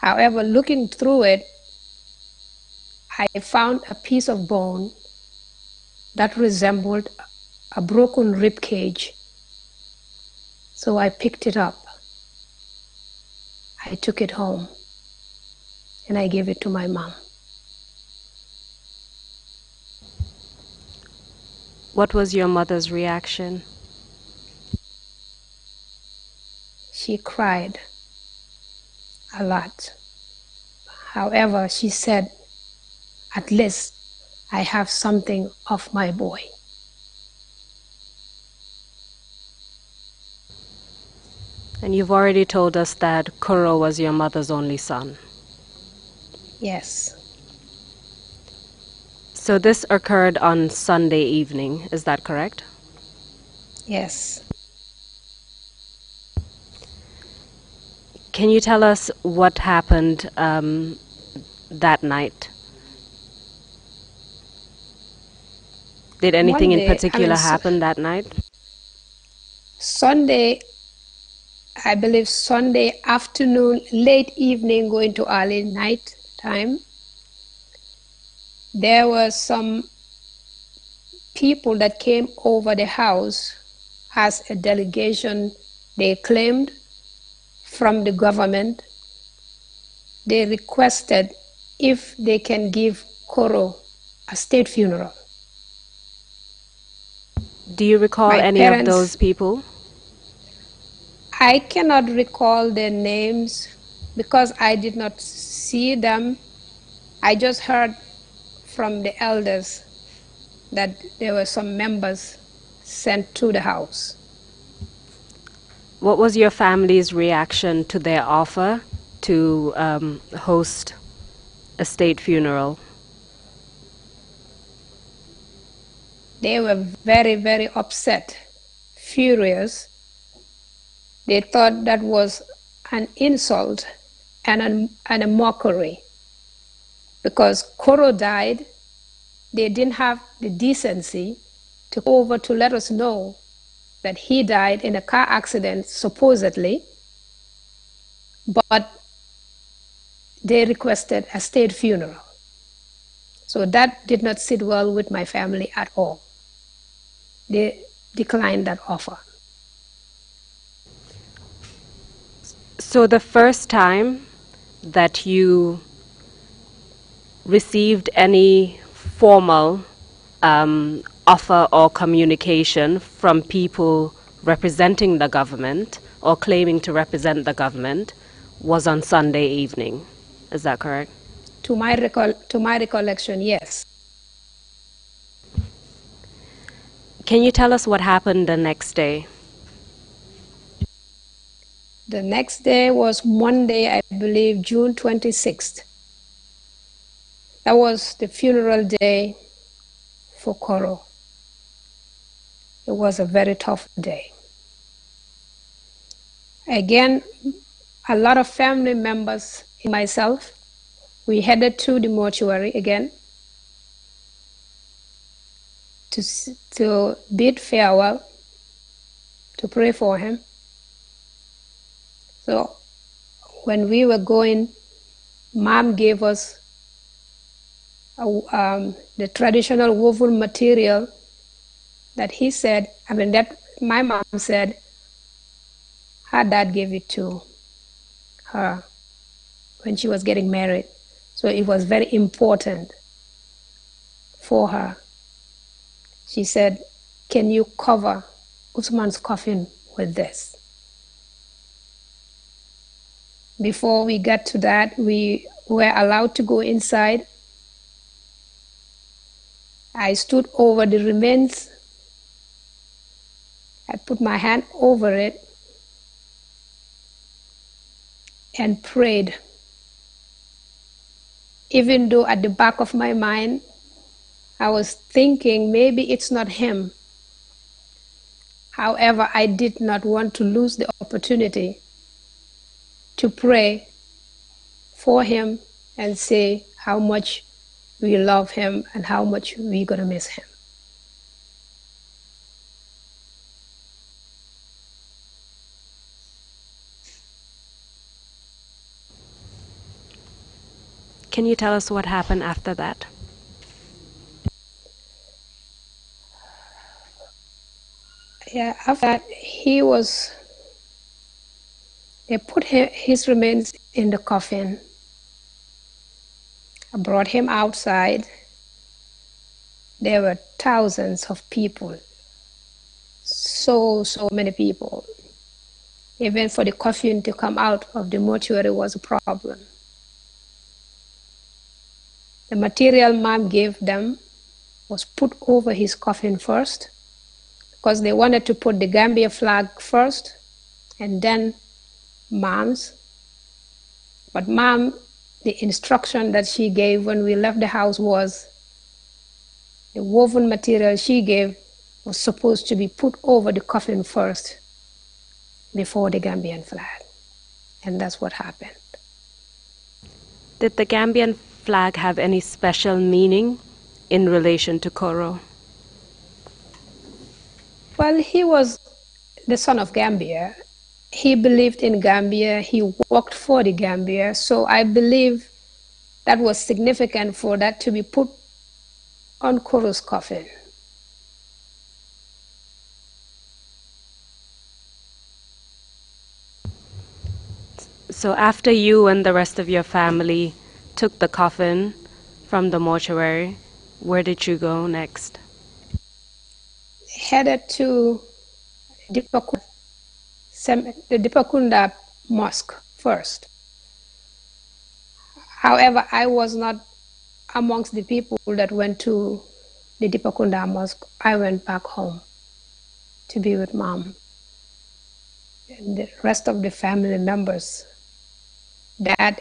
S5: However, looking through it, I found a piece of bone that resembled a broken rib cage. So I picked it up. I took it home and I gave it to my mom.
S4: What was your mother's reaction?
S5: She cried a lot. However, she said, at least I have something of my boy.
S4: And you've already told us that Carew was your mother's only son.
S5: Yes.
S4: So this occurred on Sunday evening, is that correct?
S5: Yes.
S4: Can you tell us what happened that night? Did anything in particular happen that night?
S5: Sunday, I believe Sunday afternoon, late evening, going to early night time, there were some people that came over the house as a delegation, they claimed, from the government. They requested if they can give Carew a state funeral.
S4: Do you recall any of those people?
S5: I cannot recall their names because I did not see them. I just heard from the elders that there were some members sent to the house.
S4: What was your family's reaction to their offer to host a state funeral?
S5: They were very, very upset, furious. They thought that was an insult and a mockery. Because Carew died, they didn't have the decency to go over to let us know that he died in a car accident, supposedly, but they requested a state funeral. So that did not sit well with my family at all. They declined that offer.
S4: So the first time that you received any formal offer or communication from people representing the government or claiming to represent the government was on Sunday evening. Is that correct?
S5: To my recollection, yes.
S4: Can you tell us what happened the next day?
S5: The next day was Monday, I believe, June 26th. That was the funeral day for Carew. It was a very tough day. Again, a lot of family members and myself, we headed to the mortuary again to bid farewell, to pray for him. So when we were going, Mom gave us the traditional woven material that he said, that my mom said her dad gave it to her when she was getting married. So it was very important for her. She said, can you cover Usman's coffin with this? Before we got to that, we were allowed to go inside. I stood over the remains. I put my hand over it and prayed even though at the back of my mind, I was thinking maybe it's not him. However, I did not want to lose the opportunity to pray for him and say how much we love him and how much we're going to miss him.
S4: Can you tell us what happened after that?
S5: Yeah, after that, they put his remains in the coffin. I brought him outside. There were thousands of people, so many people. Even for the coffin to come out of the mortuary was a problem. The material Mom gave them was put over his coffin first, because they wanted to put the Gambia flag first and then Mom's. But Mom, the instruction that she gave when we left the house was the woven material she gave was supposed to be put over the coffin first before the Gambian flag. And that's what happened.
S4: Did the Gambian flag have any special meaning in relation to Carew?
S5: Well, he was the son of Gambia. He believed in Gambia. He worked for the Gambia. So I believe that was significant for that to be put on Carew's coffin.
S4: So after you and the rest of your family took the coffin from the mortuary, where did you go next?
S5: Headed to the Dipakunda Mosque first. However, I was not amongst the people that went to the Dipakunda Mosque. I went back home to be with Mom and the rest of the family members. Dad,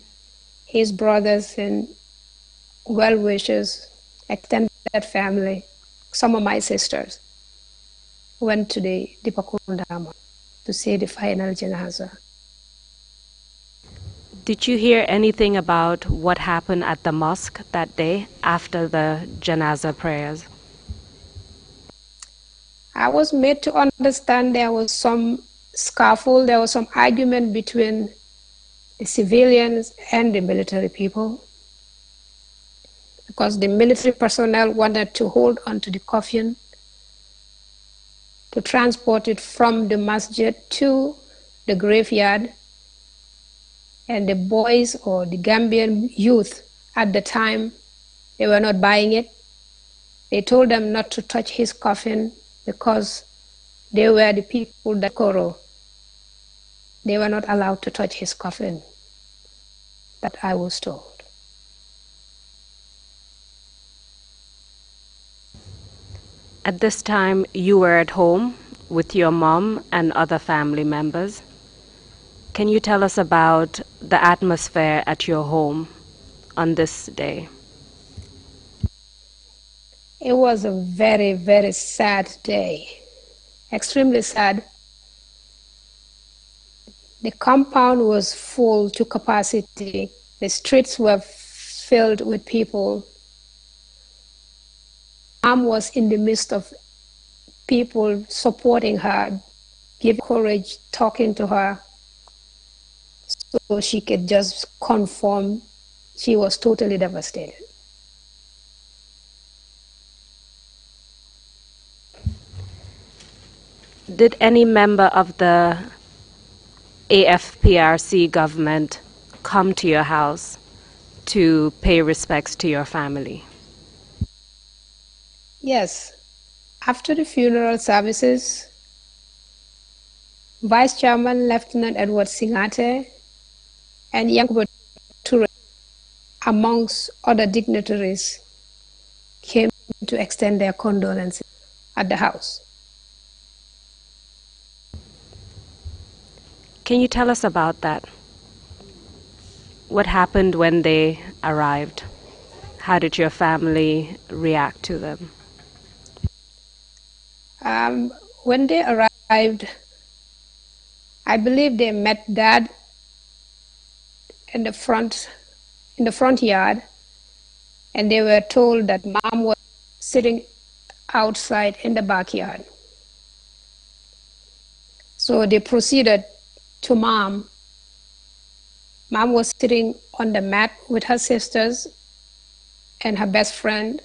S5: his brothers and well-wishers, extended family, some of my sisters went to the Dipakunda Mosque to see the final janaza.
S4: Did you hear anything about what happened at the mosque that day after the janaza prayers?
S5: I was made to understand there was some scuffle, there was some argument between the civilians and the military people, because the military personnel wanted to hold onto the coffin to transport it from the masjid to the graveyard, and the boys or the Gambian youth at the time, they were not buying it. They told them not to touch his coffin because they were the people that Carew. They were not allowed to touch his coffin, that I was told.
S4: At this time, you were at home with your mom and other family members. Can you tell us about the atmosphere at your home on this day?
S5: It was a very, very sad day, extremely sad. The compound was full to capacity. The streets were filled with people. Mom was in the midst of people supporting her, giving courage, talking to her, so she could just confirm she was totally devastated.
S4: Did any member of the AFPRC government come to your house to pay respects to your family?
S5: Yes. After the funeral services, Vice Chairman Lieutenant Edward Singate and Yankuba Toure, amongst other dignitaries, came to extend their condolences at the house.
S4: Can you tell us about that? What happened when they arrived? How did your family react to them?
S5: When they arrived, I believe they met Dad in the front yard, and they were told that Mom was sitting outside in the backyard. So they proceeded to Mom. Mom was sitting on the mat with her sisters and her best friend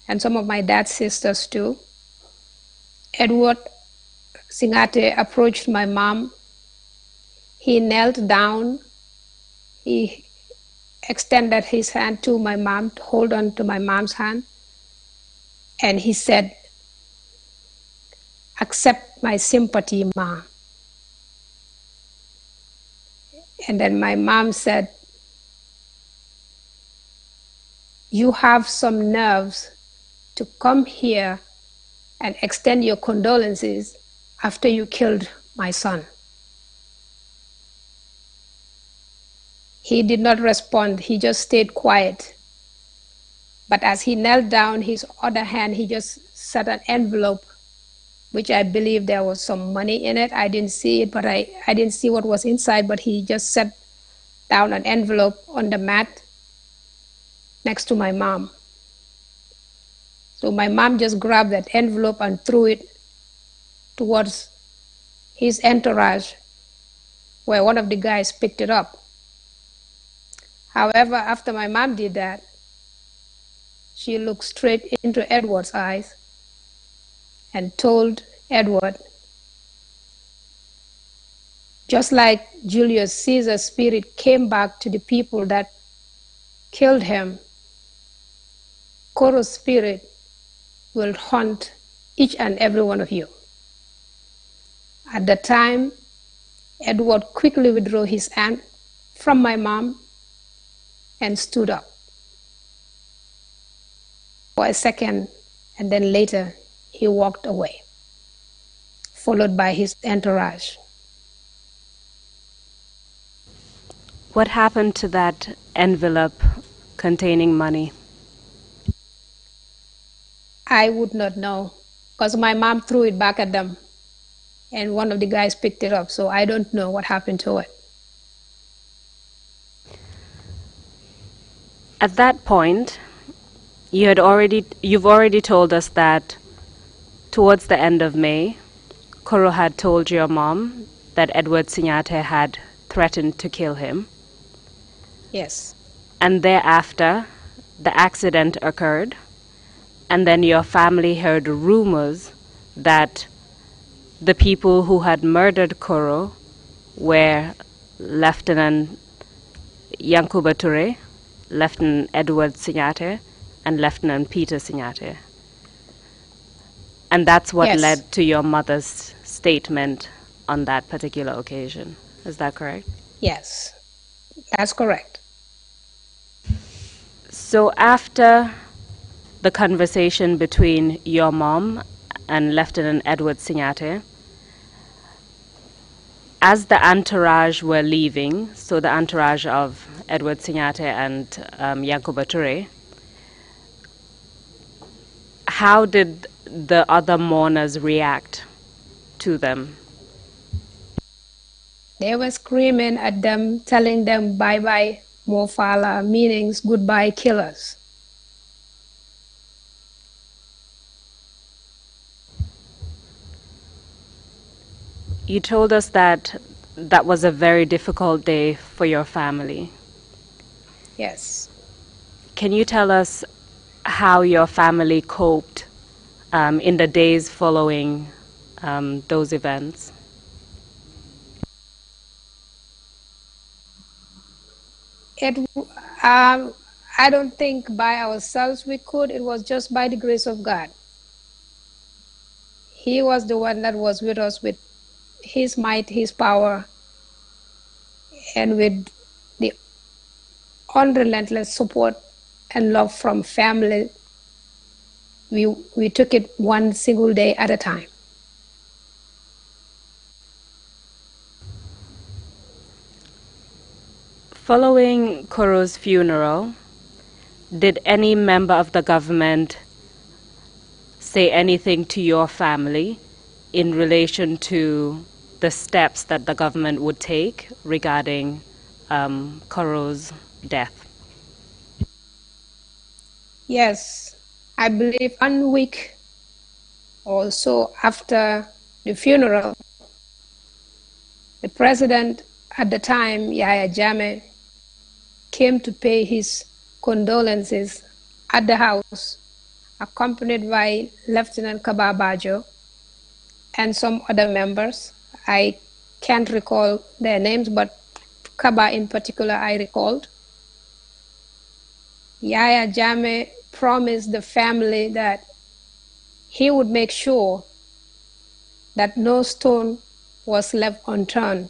S5: and some of my dad's sisters too. Edward Singate approached my mom. He knelt down. He extended his hand to my mom to hold on to my mom's hand. And he said, "Accept my sympathy, Ma." And then my mom said, "You have some nerves to come here and extend your condolences after you killed my son." He did not respond. He just stayed quiet. But as he knelt down, his other hand, he just set an envelope, which I believe there was some money in it. I didn't see it, but I didn't see what was inside, but he just set down an envelope on the mat next to my mom. So my mom just grabbed that envelope and threw it towards his entourage, where one of the guys picked it up. However, after my mom did that, she looked straight into Edward's eyes and told Edward, just like Julius Caesar's spirit came back to the people that killed him, Carew's spirit will haunt each and every one of you. At the time, Edward quickly withdrew his hand from my mom and stood up for a second, and then later he walked away, followed by his entourage.
S4: What happened to that envelope containing money?
S5: I would not know, because my mom threw it back at them and one of the guys picked it up, so I don't know what happened to it.
S4: At that point, you've already told us that towards the end of May, Carew had told your mom that Edward Singate had threatened to kill him.
S5: Yes.
S4: And thereafter, the accident occurred, and then your family heard rumors that the people who had murdered Carew were Lieutenant Yankuba Toure, Lieutenant Edward Singate, and Lieutenant Peter Singate. And that's what
S5: Yes.
S4: led to your mother's statement on that particular occasion. Is that correct?
S5: Yes, that's correct.
S4: So after the conversation between your mom and Lieutenant Edward Singate, as the entourage were leaving, so the entourage of Edward Singate and Yankuba Toure, how did the other mourners react to them?
S5: They were screaming at them, telling them bye-bye Mofala, meanings goodbye killers.
S4: You told us that that was a very difficult day for your family.
S5: Yes.
S4: Can you tell us how your family coped in the days following those events?
S5: I don't think by ourselves we could. It was just by the grace of God. He was the one that was with us with his might, his power, and with the unrelentless support and love from family. We took it one single day at a time.
S4: Following Carew's funeral, did any member of the government say anything to your family in relation to the steps that the government would take regarding Carew's death?
S5: Yes, I believe 1 week or so after the funeral, the president at the time, Yahya Jammeh, came to pay his condolences at the house, accompanied by Lieutenant Kaba Bajo and some other members. I can't recall their names, but Kaba in particular I recalled. Yahya Jammeh promised the family that he would make sure that no stone was left unturned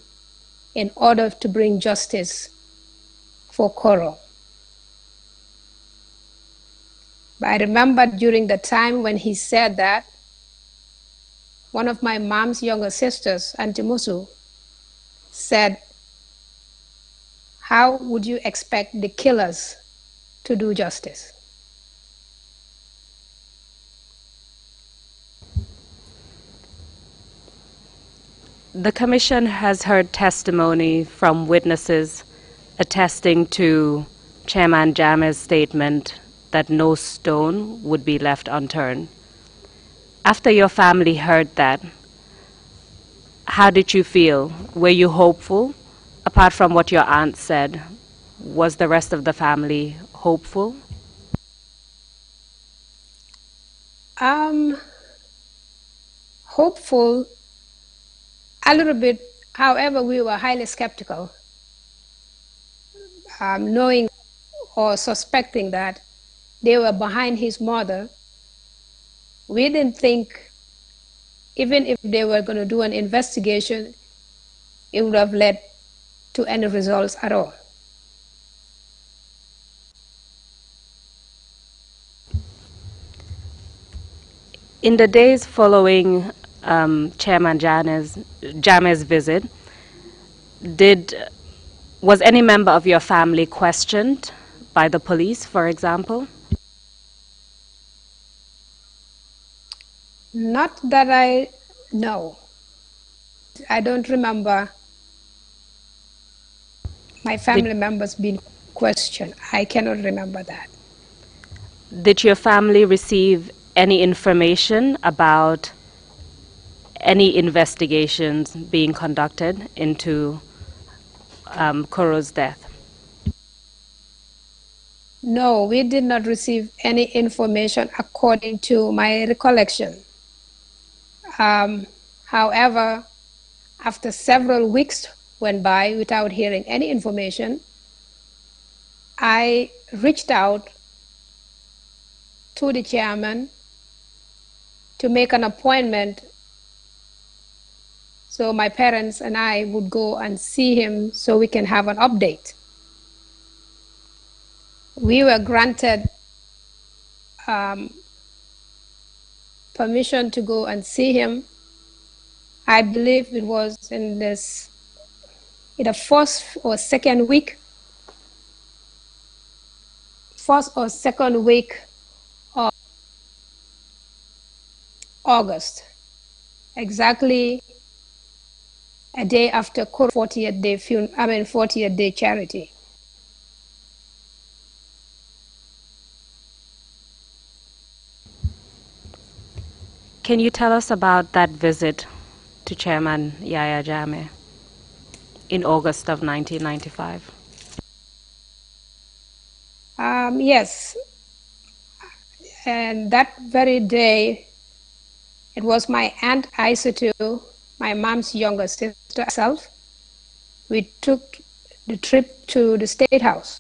S5: in order to bring justice for Carew. But I remember during the time when he said that, one of my mom's younger sisters, Auntie Musu, said, "How would you expect the killers to do justice?"
S4: The Commission has heard testimony from witnesses attesting to Chairman Jammeh's statement that no stone would be left unturned. After your family heard that, how did you feel? Were you hopeful? Apart from what your aunt said, was the rest of the family hopeful?
S5: Hopeful, a little bit. However, we were highly skeptical, knowing or suspecting that they were behind his murder. We didn't think, even if they were going to do an investigation, it would have led to any results at all.
S4: In the days following Chairman Jammeh's visit, was any member of your family questioned by the police, for example?
S5: Not that I know. I don't remember my family members being questioned. I cannot remember that.
S4: Did your family receive any information about any investigations being conducted into Carew's death?
S5: No, we did not receive any information according to my recollection. However, after several weeks went by without hearing any information, I reached out to the chairman to make an appointment so my parents and I would go and see him so we can have an update. We were granted permission to go and see him. I believe it was in the first or second week of August, exactly a day after Carew's 40th day charity.
S4: Can you tell us about that visit to Chairman Yahya Jammeh in August of 1995?
S5: Yes, and that very day, it was my aunt Isatu, my mom's younger sister, herself. We took the trip to the State House.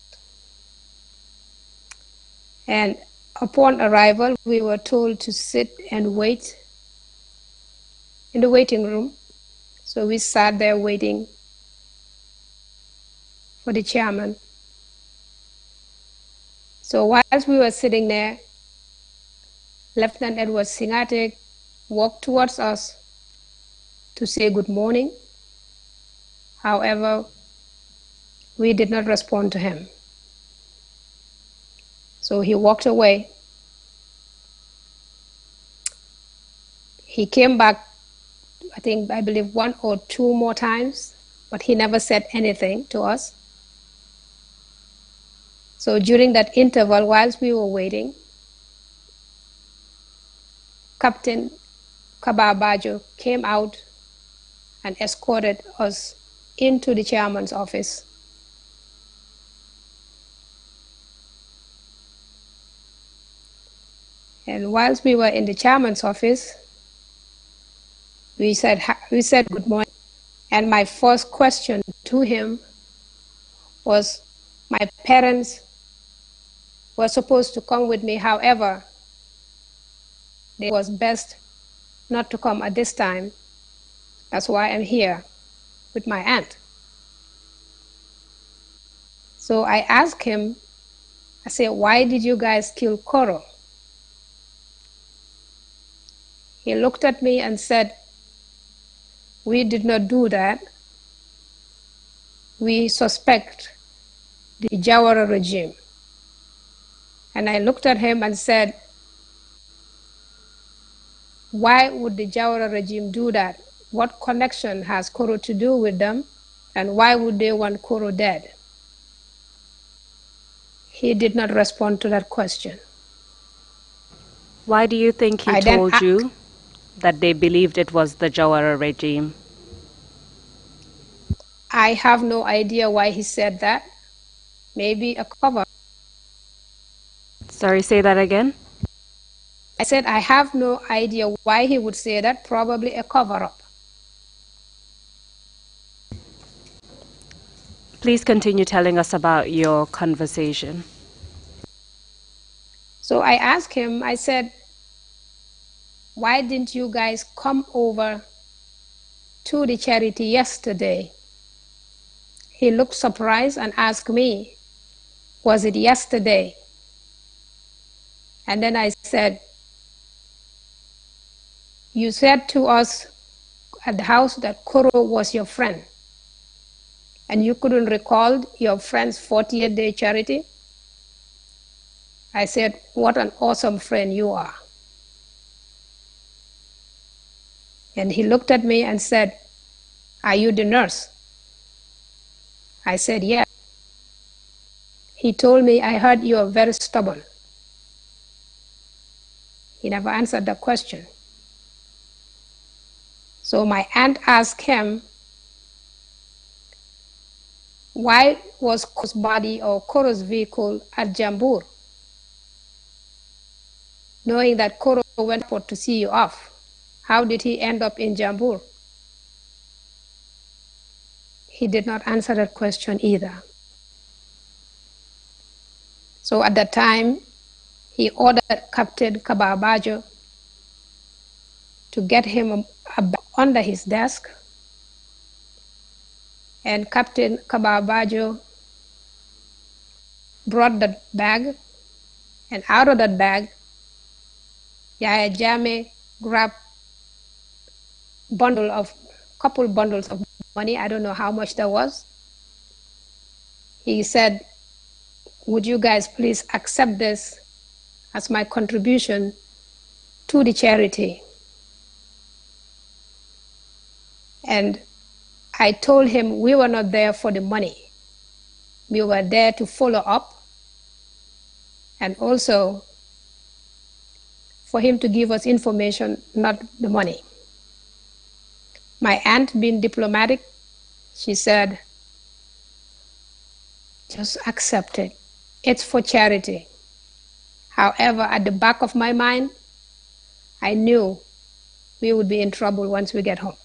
S5: And upon arrival, we were told to sit and wait in the waiting room. So we sat there waiting for the chairman. So whilst we were sitting there, Lieutenant Edward Singate walked towards us to say good morning. However, we did not respond to him. So he walked away. He came back, I believe 1 or 2 more times, but he never said anything to us. So during that interval, whilst we were waiting, Captain Kababajo came out and escorted us into the chairman's office. And whilst we were in the chairman's office, we said good morning. And my first question to him was, my parents were supposed to come with me. However, it was best not to come at this time. That's why I'm here with my aunt. So I asked him, I said, why did you guys kill Carew? He looked at me and said, we did not do that. We suspect the Jawara regime. And I looked at him and said, why would the Jawara regime do that? What connection has Carew to do with them? And why would they want Carew dead? He did not respond to that question.
S4: Why do you think he told you that they believed it was the Jawara regime?
S5: I have no idea why he said that. Maybe a cover.
S4: Sorry, say that again?
S5: I said I have no idea why he would say that. Probably a cover-up.
S4: Please continue telling us about your conversation.
S5: So I asked him, I said, why didn't you guys come over to the charity yesterday? He looked surprised and asked me, was it yesterday? And then I said, you said to us at the house that Carew was your friend, and you couldn't recall your friend's 40th day charity? I said, what an awesome friend you are. And he looked at me and said, are you the nurse? I said, yeah. He told me, I heard you are very stubborn. He never answered the question. So my aunt asked him, why was Carew's body or Carew's vehicle at Jambur, knowing that Carew went to see you off? How did he end up in Jambur? He did not answer that question either. So at that time, he ordered Captain Kababajo to get him a bag under his desk, and Captain Kababajo brought that bag, and out of that bag, Yaya Jammeh grabbed couple bundles of money. I don't know how much that was. He said, would you guys please accept this as my contribution to the charity? And I told him we were not there for the money. We were there to follow up, and also for him to give us information, not the money. My aunt, being diplomatic, she said, just accept it. It's for charity. However, at the back of my mind, I knew we would be in trouble once we get home.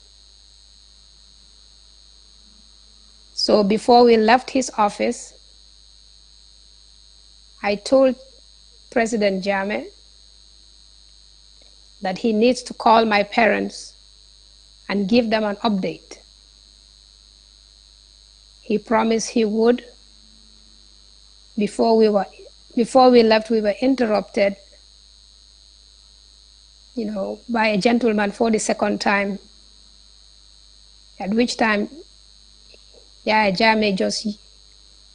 S5: So before we left his office, I told President Jammeh that he needs to call my parents and give them an update. He promised he would. Before we left, we were interrupted, by a gentleman for the second time, at which time Yaya Jammeh just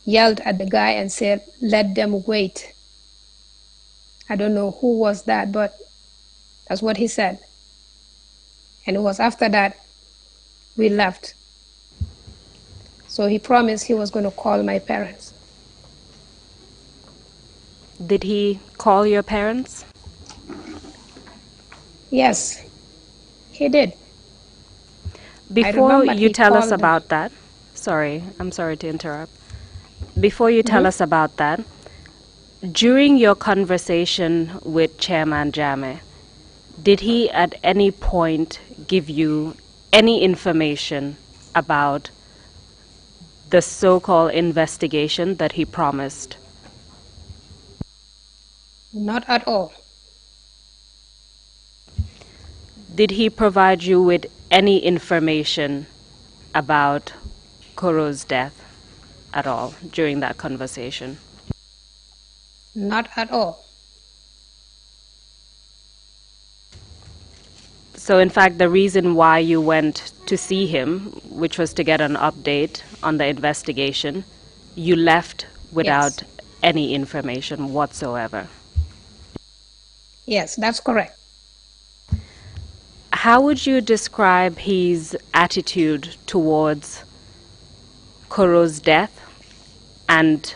S5: yelled at the guy and said, let them wait. I don't know who was that, but that's what he said. And it was after that we left. So he promised he was going to call my parents.
S4: Did he call your parents?
S5: Yes, he did.
S4: Before you tell us
S5: them.
S4: about that, I'm sorry to interrupt. Before you tell us about that, during your conversation with Chairman Jame, did he at any point give you any information about the so-called investigation that he promised?
S5: Not at all.
S4: Did he provide you with any information about Carew's death at all during that conversation?
S5: Not at all.
S4: So in fact, the reason why you went to see him, which was to get an update on the investigation, you left without any information whatsoever.
S5: Yes, that's correct.
S4: How would you describe his attitude towards Carew's death and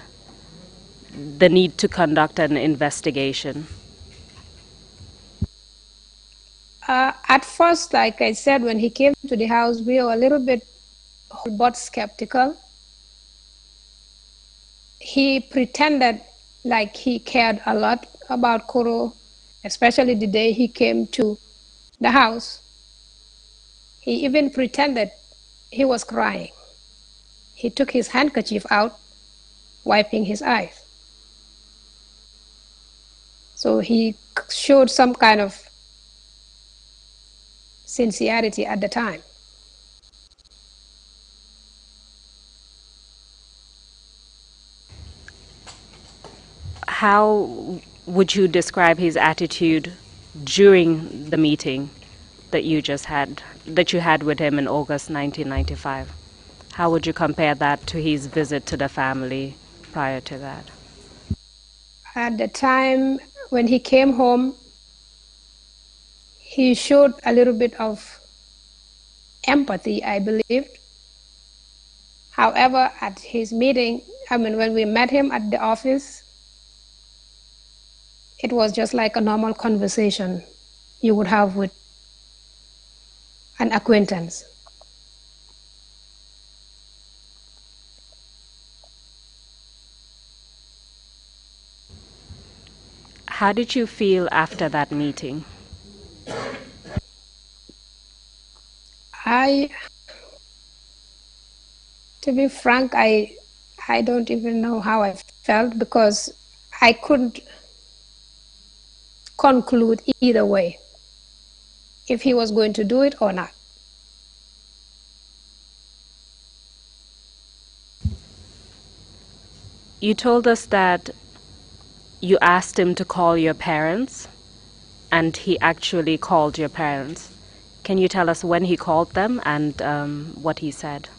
S4: the need to conduct an investigation?
S5: At first, like I said, when he came to the house, we were a little bit but skeptical. He pretended like he cared a lot about Carew, especially the day he came to the house. He even pretended he was crying. He took his handkerchief out, wiping his eyes. So he showed some kind of sincerity at the time.
S4: How would you describe his attitude during the meeting that you had with him in August 1995? How would you compare that to his visit to the family prior to that?
S5: At the time when he came home, he showed a little bit of empathy, I believe. However, at his meeting, when we met him at the office, it was just like a normal conversation you would have with an acquaintance.
S4: How did you feel after that meeting?
S5: To be frank, I don't even know how I felt, because I couldn't conclude either way if he was going to do it or not.
S4: You told us that you asked him to call your parents, and he actually called your parents. Can you tell us when he called them and what he said?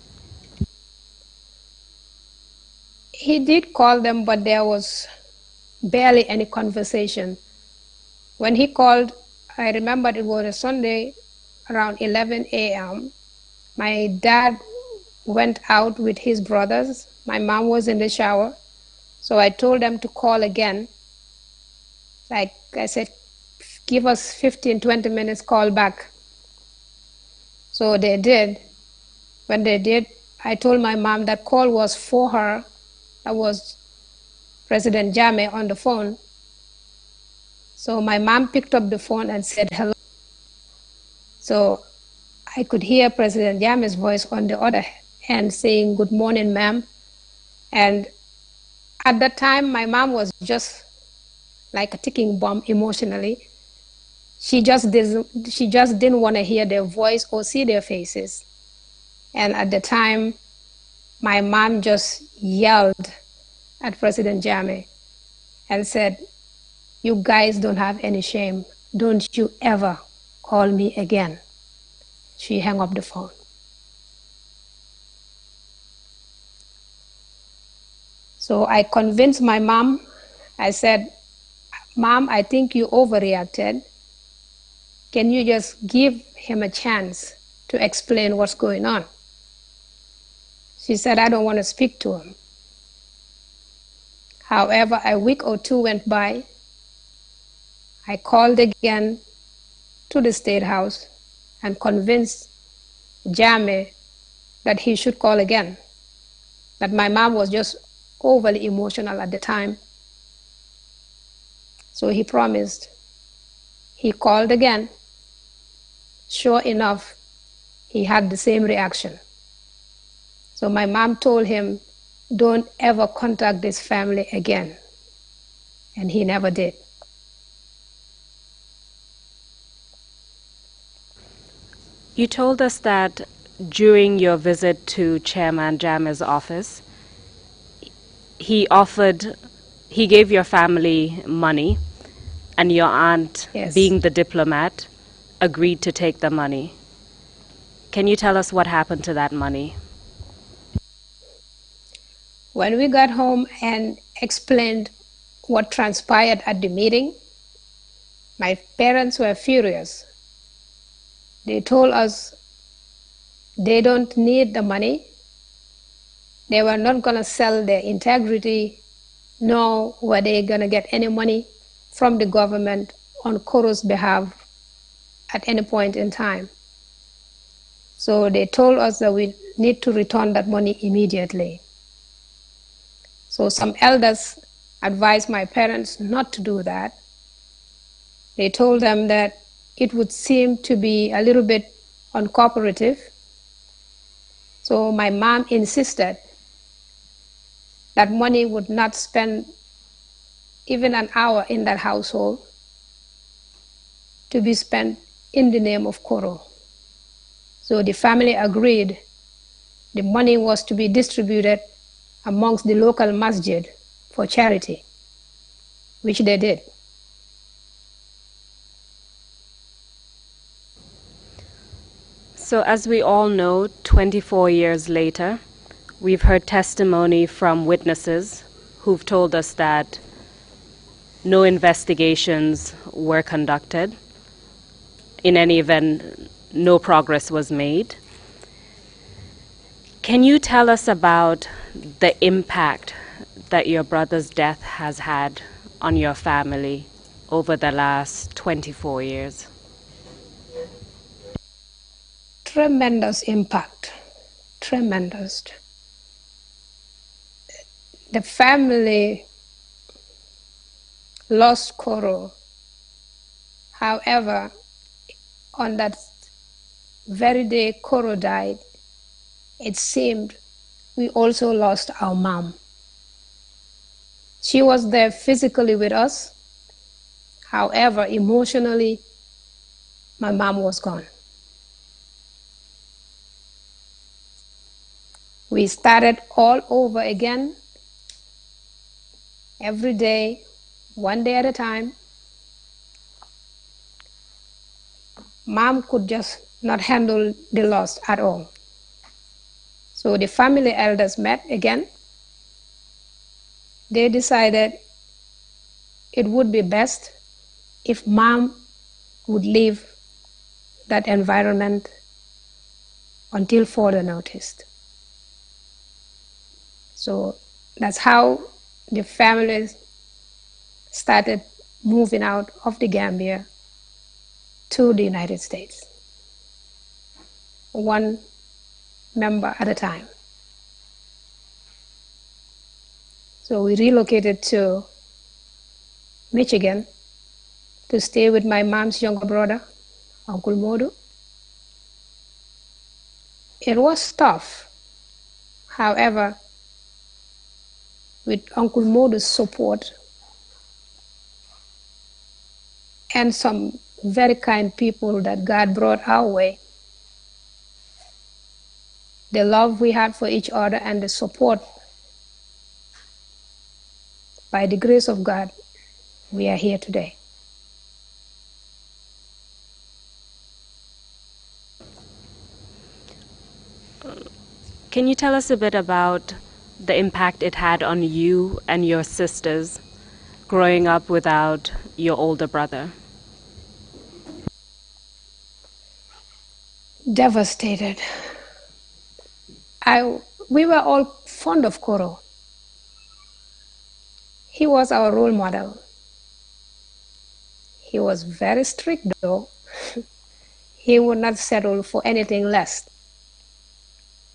S5: He did call them, but there was barely any conversation. When he called, I remember it was a Sunday around 11 a.m. My dad went out with his brothers. My mom was in the shower. So I told them to call again. Like I said, give us 15, 20 minutes, call back. So they did. When they did, I told my mom that call was for her. That was President Jame on the phone. So my mom picked up the phone and said hello. So I could hear President Jame's voice on the other end saying, "Good morning, ma'am." And at that time, my mom was just like a ticking bomb emotionally. She just didn't want to hear their voice or see their faces. And at the time, my mom just yelled at President Jame and said, "You guys don't have any shame. Don't you ever call me again." She hung up the phone. So I convinced my mom. I said, Mom, I think you overreacted. Can you just give him a chance to explain what's going on? She said, I don't want to speak to him. However, a week or two went by. I called again to the State House and convinced Jame that he should call again, that my mom was just overly emotional at the time. So he promised. He called again. Sure enough, he had the same reaction. So my mom told him, don't ever contact this family again. And he never did.
S4: You told us that during your visit to Chairman Jame's office, he gave your family money, and your aunt,
S5: Yes.
S4: being the diplomat, agreed to take the money. Can you tell us what happened to that money?
S5: When we got home and explained what transpired at the meeting, my parents were furious. They told us they don't need the money. They were not going to sell their integrity, nor were they going to get any money from the government on Carew's behalf at any point in time. So they told us that we need to return that money immediately. So some elders advised my parents not to do that. They told them that it would seem to be a little bit uncooperative. So my mom insisted that money would not spend even an hour in that household, to be spent in the name of Carew. So the family agreed the money was to be distributed amongst the local masjid for charity, which they did.
S4: So as we all know, 24 years later, we've heard testimony from witnesses who've told us that no investigations were conducted. In any event, no progress was made. Can you tell us about the impact that your brother's death has had on your family over the last 24 years?
S5: Tremendous impact, tremendous. The family lost Carew. However, on that very day Carew died, it seemed we also lost our mom. She was there physically with us. However, emotionally, my mom was gone. We started all over again, every day, one day at a time. Mom could just not handle the loss at all. So the family elders met again. They decided it would be best if Mom would leave that environment until further notice. So that's how the families started moving out of the Gambia to the United States, one member at a time. So we relocated to Michigan to stay with my mom's younger brother, Uncle Modu. It was tough. However, with Uncle Modu's support and some very kind people that God brought our way, the love we had for each other and the support, by the grace of God, we are here today.
S4: Can you tell us a bit about the impact it had on you and your sisters growing up without your older brother?
S5: Devastated. We were all fond of Carew. He was our role model. He was very strict though. He would not settle for anything less.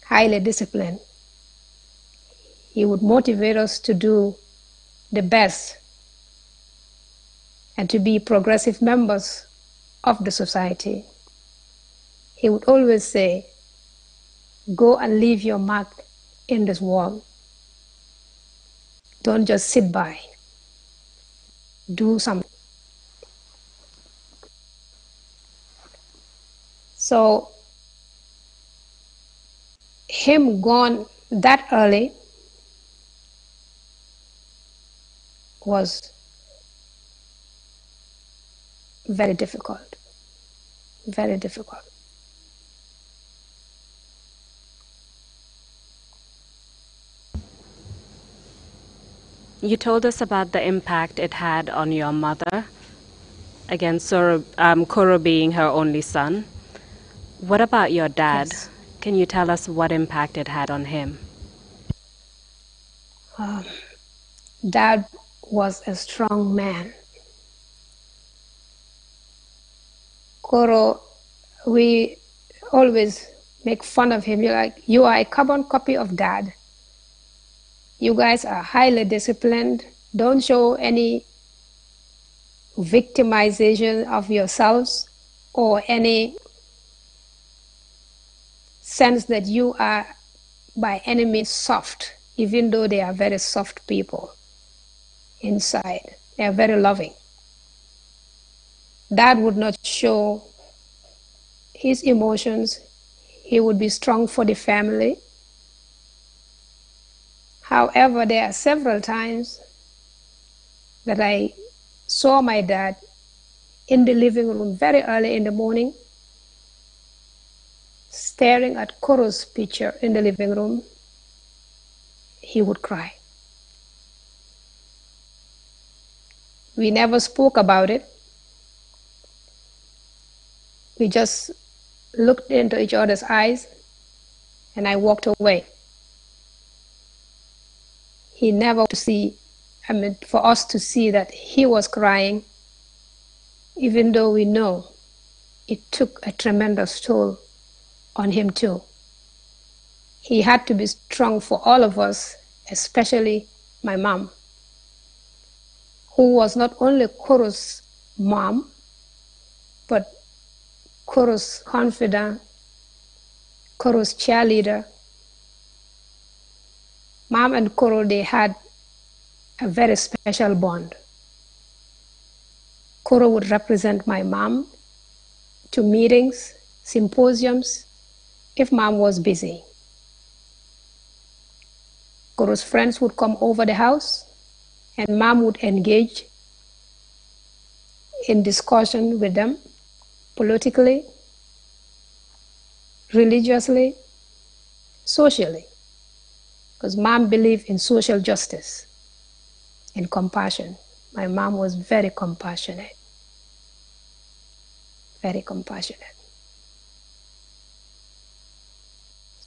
S5: Highly disciplined. He would motivate us to do the best and to be progressive members of the society. He would always say, go and leave your mark in this world. Don't just sit by. Do something. So, him gone that early was very difficult. Very difficult.
S4: You told us about the impact it had on your mother, again, Carew being her only son. What about your dad?
S5: Yes.
S4: Can you tell us what impact it had on him?
S5: Dad was a strong man. Carew, we always make fun of him. You're like, you are a carbon copy of Dad. You guys are highly disciplined. Don't show any victimization of yourselves or any sense that you are by any means soft, even though they are very soft people inside. They are very loving. Dad would not show his emotions. He would be strong for the family. However, there are several times that I saw my dad in the living room very early in the morning, staring at Carew's picture in the living room. He would cry. We never spoke about it. We just looked into each other's eyes and I walked away. He never for us to see that he was crying, even though we know it took a tremendous toll on him too. He had to be strong for all of us, especially my mom, who was not only Carew's mom, but Carew's confidant, Carew's cheerleader. Mom and Carew, they had a very special bond. Carew would represent my mom to meetings, symposiums, if mom was busy. Carew's friends would come over the house and mom would engage in discussion with them, politically, religiously, socially. Because mom believed in social justice and compassion. My mom was very compassionate. Very compassionate.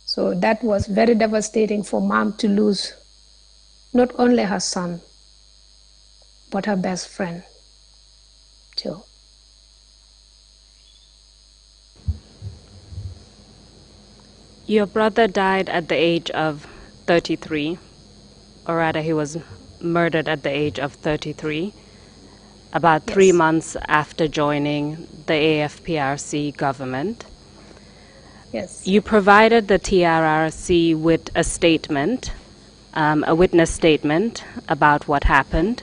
S5: So that was very devastating for mom to lose not only her son, but her best friend too.
S4: Your brother died at the age of 33, or rather he was murdered at the age of 33, about 3 months after joining the AFPRC government.
S5: Yes.
S4: You provided the TRRC with a statement, a witness statement about what happened,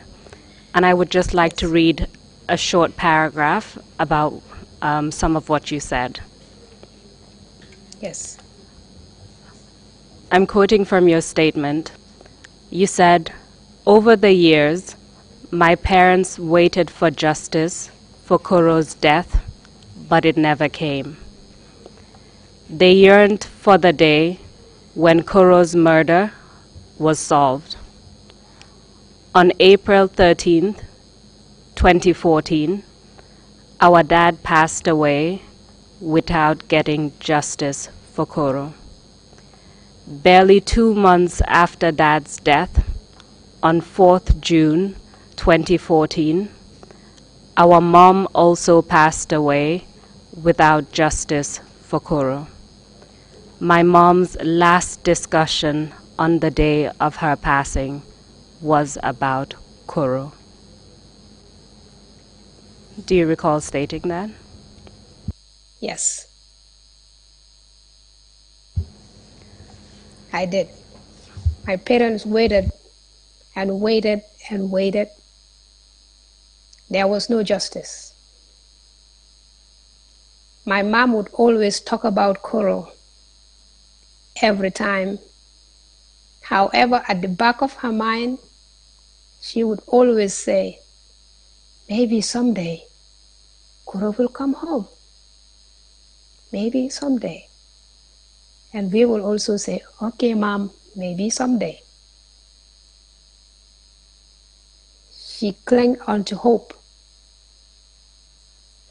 S4: and I would just like to read a short paragraph about some of what you said.
S5: Yes.
S4: I'm quoting from your statement. You said, "Over the years, my parents waited for justice for Carew's death, but it never came. They yearned for the day when Carew's murder was solved. On April 13th, 2014, our dad passed away without getting justice for Carew. Barely 2 months after Dad's death, on 4th June 2014, our mom also passed away without justice for Carew. My mom's last discussion on the day of her passing was about Carew. Do you recall stating that?
S5: Yes, I did. My parents waited and waited and waited. There was no justice. My mom would always talk about Carew every time. However, at the back of her mind, she would always say, maybe someday Carew will come home. Maybe someday. And we will also say, okay, Mom, maybe someday. She clung on to hope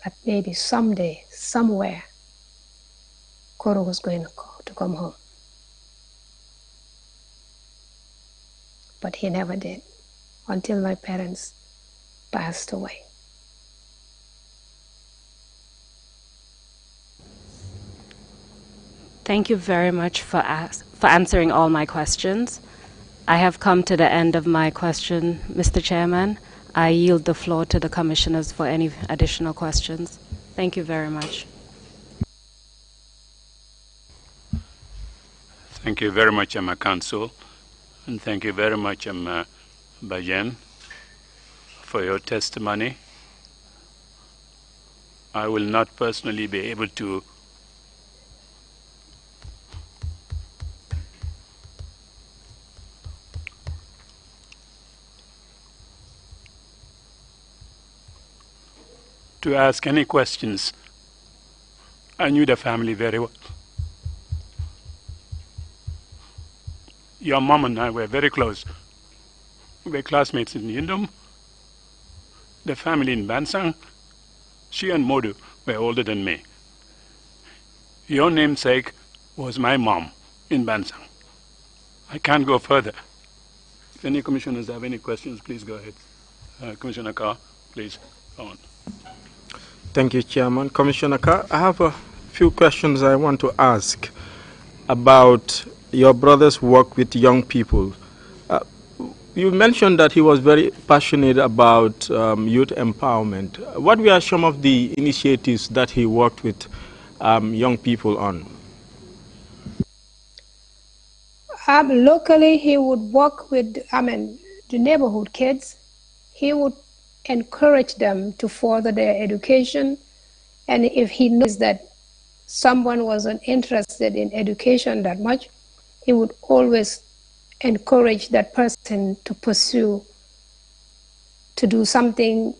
S5: that maybe someday, somewhere, Carew was going to come home. But he never did, until my parents passed away.
S4: Thank you very much for answering all my questions. I have come to the end of my question, Mr. Chairman. I yield the floor to the commissioners for any additional questions. Thank you very much.
S1: Thank you very much, Council, and thank you very much, Bajen, for your testimony. I will not personally be able to ask any questions. I knew the family very well. Your mom and I were very close. We were classmates in Yindum. The family in Bansang, she and Modu were older than me. Your namesake was my mom in Bansang. I can't go further. If any commissioners have any questions, please go ahead. Commissioner Carr, please go on.
S6: Thank you, Chairman. Commissioner Carr, I have a few questions I want to ask about your brother's work with young people. You mentioned that he was very passionate about youth empowerment. What were some of the initiatives that he worked with young people on?
S5: Locally, he would work with, the neighborhood kids. He would encourage them to further their education. And if he knows that someone wasn't interested in education that much, he would always encourage that person to pursue, to do something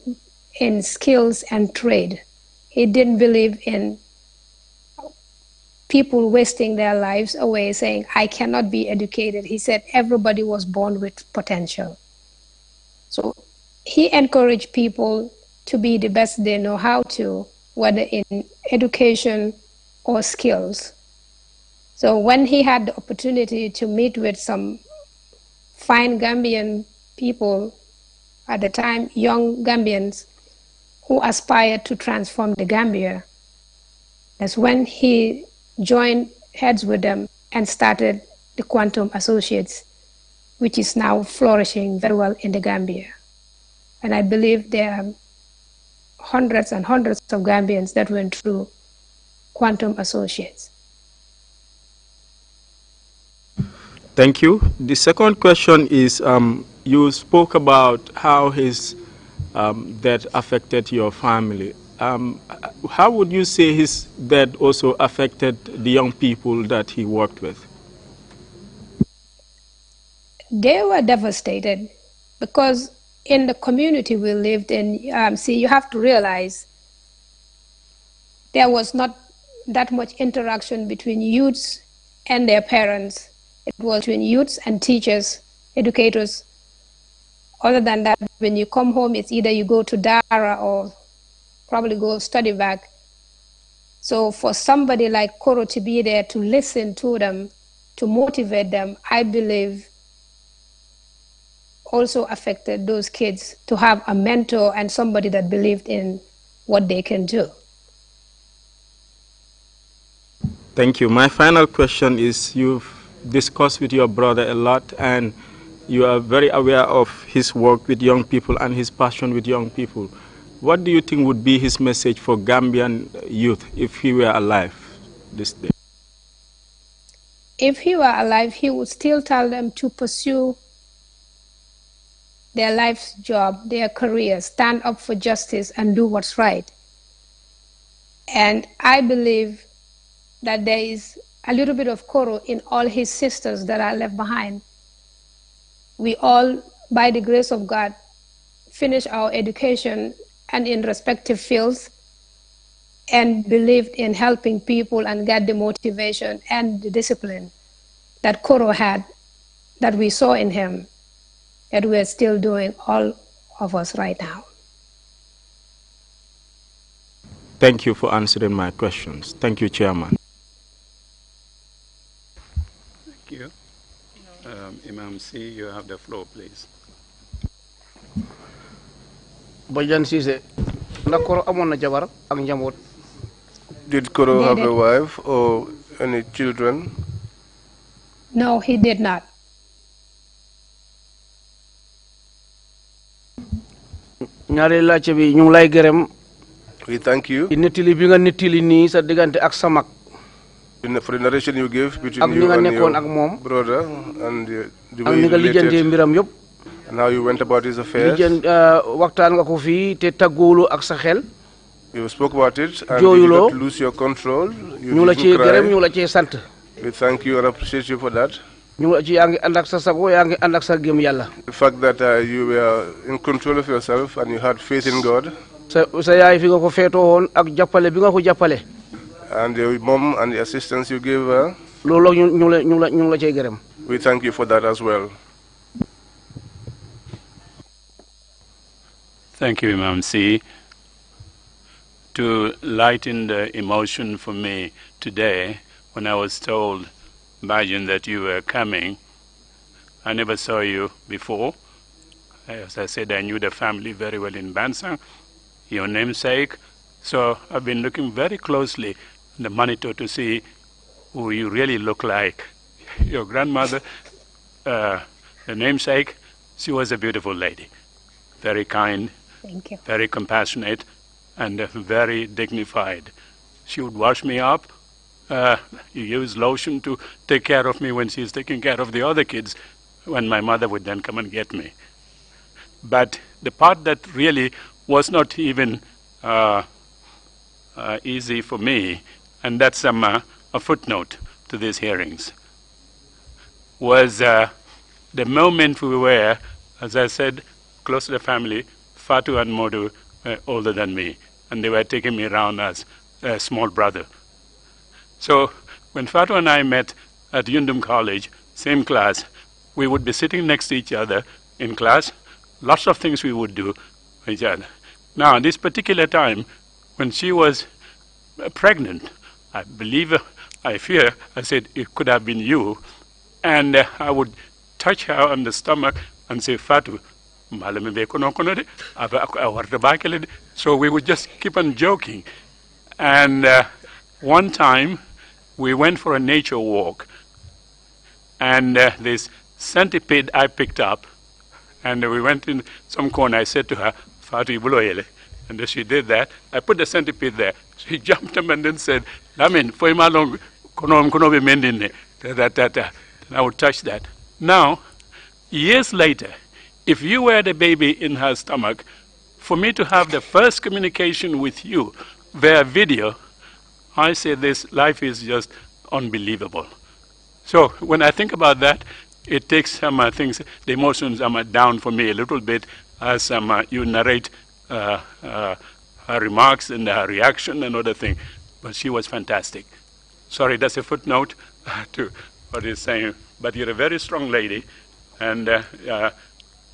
S5: in skills and trade. He didn't believe in people wasting their lives away saying, I cannot be educated. He said everybody was born with potential. So he encouraged people to be the best they know how to, whether in education or skills. So when he had the opportunity to meet with some fine Gambian people at the time, young Gambians who aspired to transform the Gambia, that's when he joined heads with them and started the Quantum Associates, which is now flourishing very well in the Gambia. And I believe there are hundreds and hundreds of Gambians that went through Quantum Associates.
S6: Thank you. The second question is, you spoke about how his death affected your family. How would you say his death also affected the young people that he worked with?
S5: They were devastated because in the community we lived in, see, you have to realize there was not that much interaction between youths and their parents. It was between youths and teachers, educators. Other than that, when you come home, it's either you go to Dara or probably go study back. So for somebody like Carew to be there to listen to them, to motivate them, I believe also affected those kids to have a mentor and somebody that believed in what they can do.
S6: Thank you. My final question is, you've discussed with your brother a lot, and you are very aware of his work with young people and his passion with young people. What do you think would be his message for Gambian youth if he were alive this day?
S5: If he were alive, he would still tell them to pursue their life's job, their career, stand up for justice and do what's right. And I believe that there is a little bit of Carew in all his sisters that are left behind. We all, by the grace of God, finish our education and in respective fields and believed in helping people and get the motivation and the discipline that Carew had, that we saw in him, that we are still doing, all of us right now.
S6: Thank you for answering my questions. Thank you, Chairman.
S1: Thank you. Imam C, you have the floor, please.
S7: Bajan Cissé, ndax Carew amoon na jabar ak njaboot?
S3: Did Carew have a wife or any children?
S5: No, he did not.
S7: ñaari laajte bi ñu ngi lay gërëm.
S3: We thank you.
S7: nettali bi nga nettali nii sa diggante ak sa mag.
S3: For the narration you gave between you and your brother and the way you related
S7: mbiram yëpp.
S3: And how you went about his affairs.
S7: waxtaan nga ko fii te tàggoolu ak sa xel.
S3: You spoke about it and you did not lose your control.
S7: ñu la cee gërëm ñu la cee sant.
S3: We thank you and appreciate you for that.
S7: ñu la ci yaa ngi ànd ak sa sago yaa ngi ànd ak sa gëm yàlla.
S3: The fact that you were in control of yourself and you had faith in God.
S7: sa yaay fi nga ko feetoo woon ak jàppale bi nga ko jàppale.
S3: And your mom and the assistance you gave her.
S7: loolu ñu la cee gërëm.
S3: We thank you for that as well.
S1: Thank you, Imam C. To lighten the emotion for me today, when I was told, Bajan, that you were coming, I never saw you before. As I said, I knew the family very well in Bansang, your namesake. So I've been looking very closely in the monitor to see who you really look like. Your grandmother, the namesake, she was a beautiful lady, very kind.
S5: Thank you.
S1: Very compassionate and very dignified. She would wash me up. You use lotion to take care of me when she's taking care of the other kids, when my mother would then come and get me. But the part that really was not even easy for me, and that's a footnote to these hearings, was the moment we were, as I said, close to the family. Fatu and Modu were older than me, and they were taking me around as a small brother. So when Fatu and I met at Yundum College, same class, we would be sitting next to each other in class. Lots of things we would do with each other. Now, this particular time, when she was pregnant, I believe, I fear, I said, it could have been you. And I would touch her on the stomach and say, Fatu, so we would just keep on joking. And one time we went for a nature walk, and this centipede I picked up, and we went in some corner. I said to her, Fatu Ibuloyele. And she did that. I put the centipede there. She jumped up and then said, Lamin, for him along, konobe mendine. And I would touch that. Now, years later, if you were the baby in her stomach, for me to have the first communication with you via video, I say this life is just unbelievable. So when I think about that, it takes some things, the emotions are down for me a little bit as you narrate her remarks and her reaction and other thing. But she was fantastic. Sorry, that's a footnote to what he's saying. But you're a very strong lady, and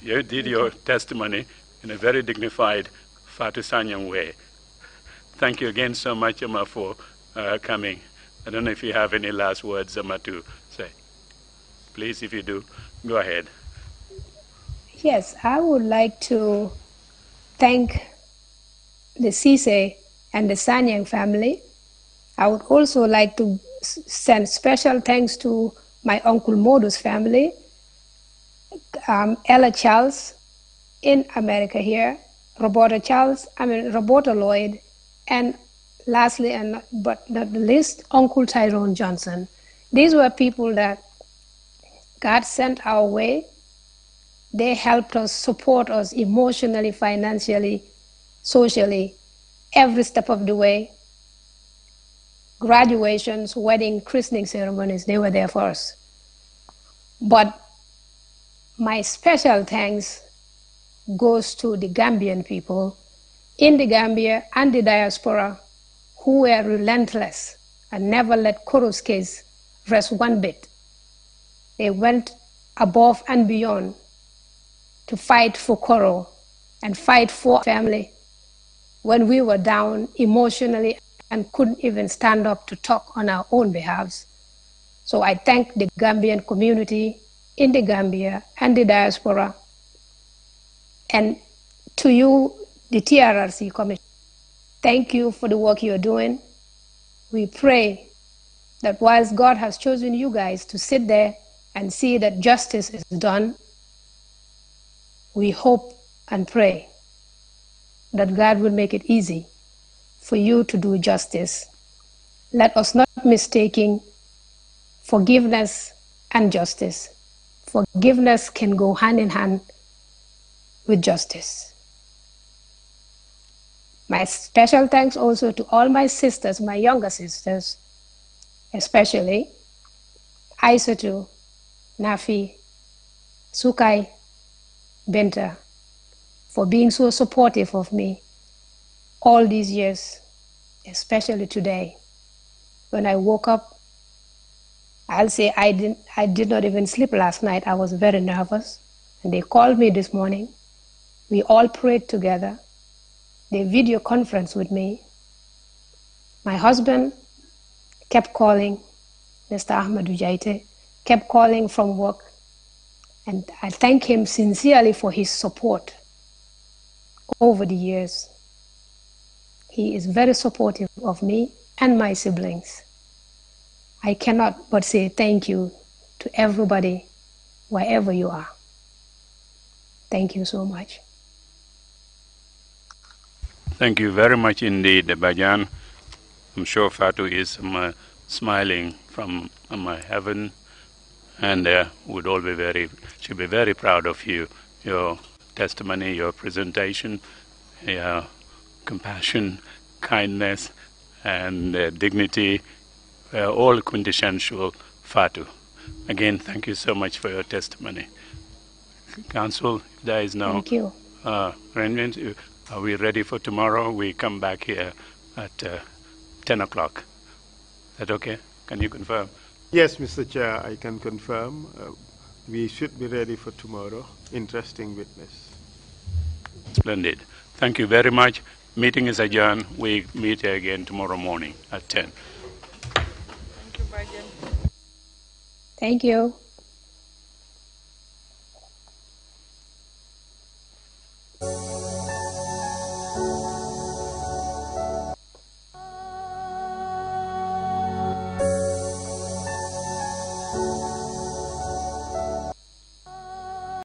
S1: You did your testimony in a very dignified, Fatu Sanyang way. Thank you again so much, Amma, for coming. I don't know if you have any last words, Amma, to say. Please, if you do, go ahead.
S5: Yes, I would like to thank the Sise and the Sanyang family. I would also like to send special thanks to my Uncle Modu's family, Ella Charles in America here, Roberta Lloyd, and lastly, but not the least, Uncle Tyrone Johnson. These were people that God sent our way. They helped us, support us emotionally, financially, socially, every step of the way. Graduations, wedding, christening ceremonies, they were there for us. But my special thanks goes to the Gambian people in the Gambia and the diaspora who were relentless and never let Carew's case rest one bit. They went above and beyond to fight for Carew and fight for family when we were down emotionally and couldn't even stand up to talk on our own behalves. So I thank the Gambian community in the Gambia and the diaspora. And to you, the TRRC Commission, thank you for the work you're doing. We pray that whilst God has chosen you guys to sit there and see that justice is done, we hope and pray that God will make it easy for you to do justice. Let us not mistaking forgiveness and justice. Forgiveness can go hand in hand with justice. My special thanks also to all my sisters, my younger sisters, especially Aisatu, Nafi, Sukai, Benta, for being so supportive of me all these years, especially today. When I woke up, I'll say I did not even sleep last night. I was very nervous. And they called me this morning. We all prayed together. They video conference with me. My husband kept calling, Mr. Ahmadu Jaite, kept calling from work. And I thank him sincerely for his support over the years. He is very supportive of me and my siblings. I cannot but say thank you to everybody, wherever you are. Thank you so much.
S1: Thank you very much indeed, Bajan. I'm sure Fatu is smiling from heaven, and she'll be very proud of you, your testimony, your presentation, your compassion, kindness, and dignity, all quintessential Fatu. Again, thank you so much for your testimony. Council, if there is no arrangement, are we ready for tomorrow? We come back here at 10 o'clock. Is that okay? Can you confirm?
S6: Yes, Mr. Chair, I can confirm. We should be ready for tomorrow. Interesting witness.
S1: Splendid. Thank you very much. Meeting is adjourned. We meet again tomorrow morning at 10.
S5: Thank you.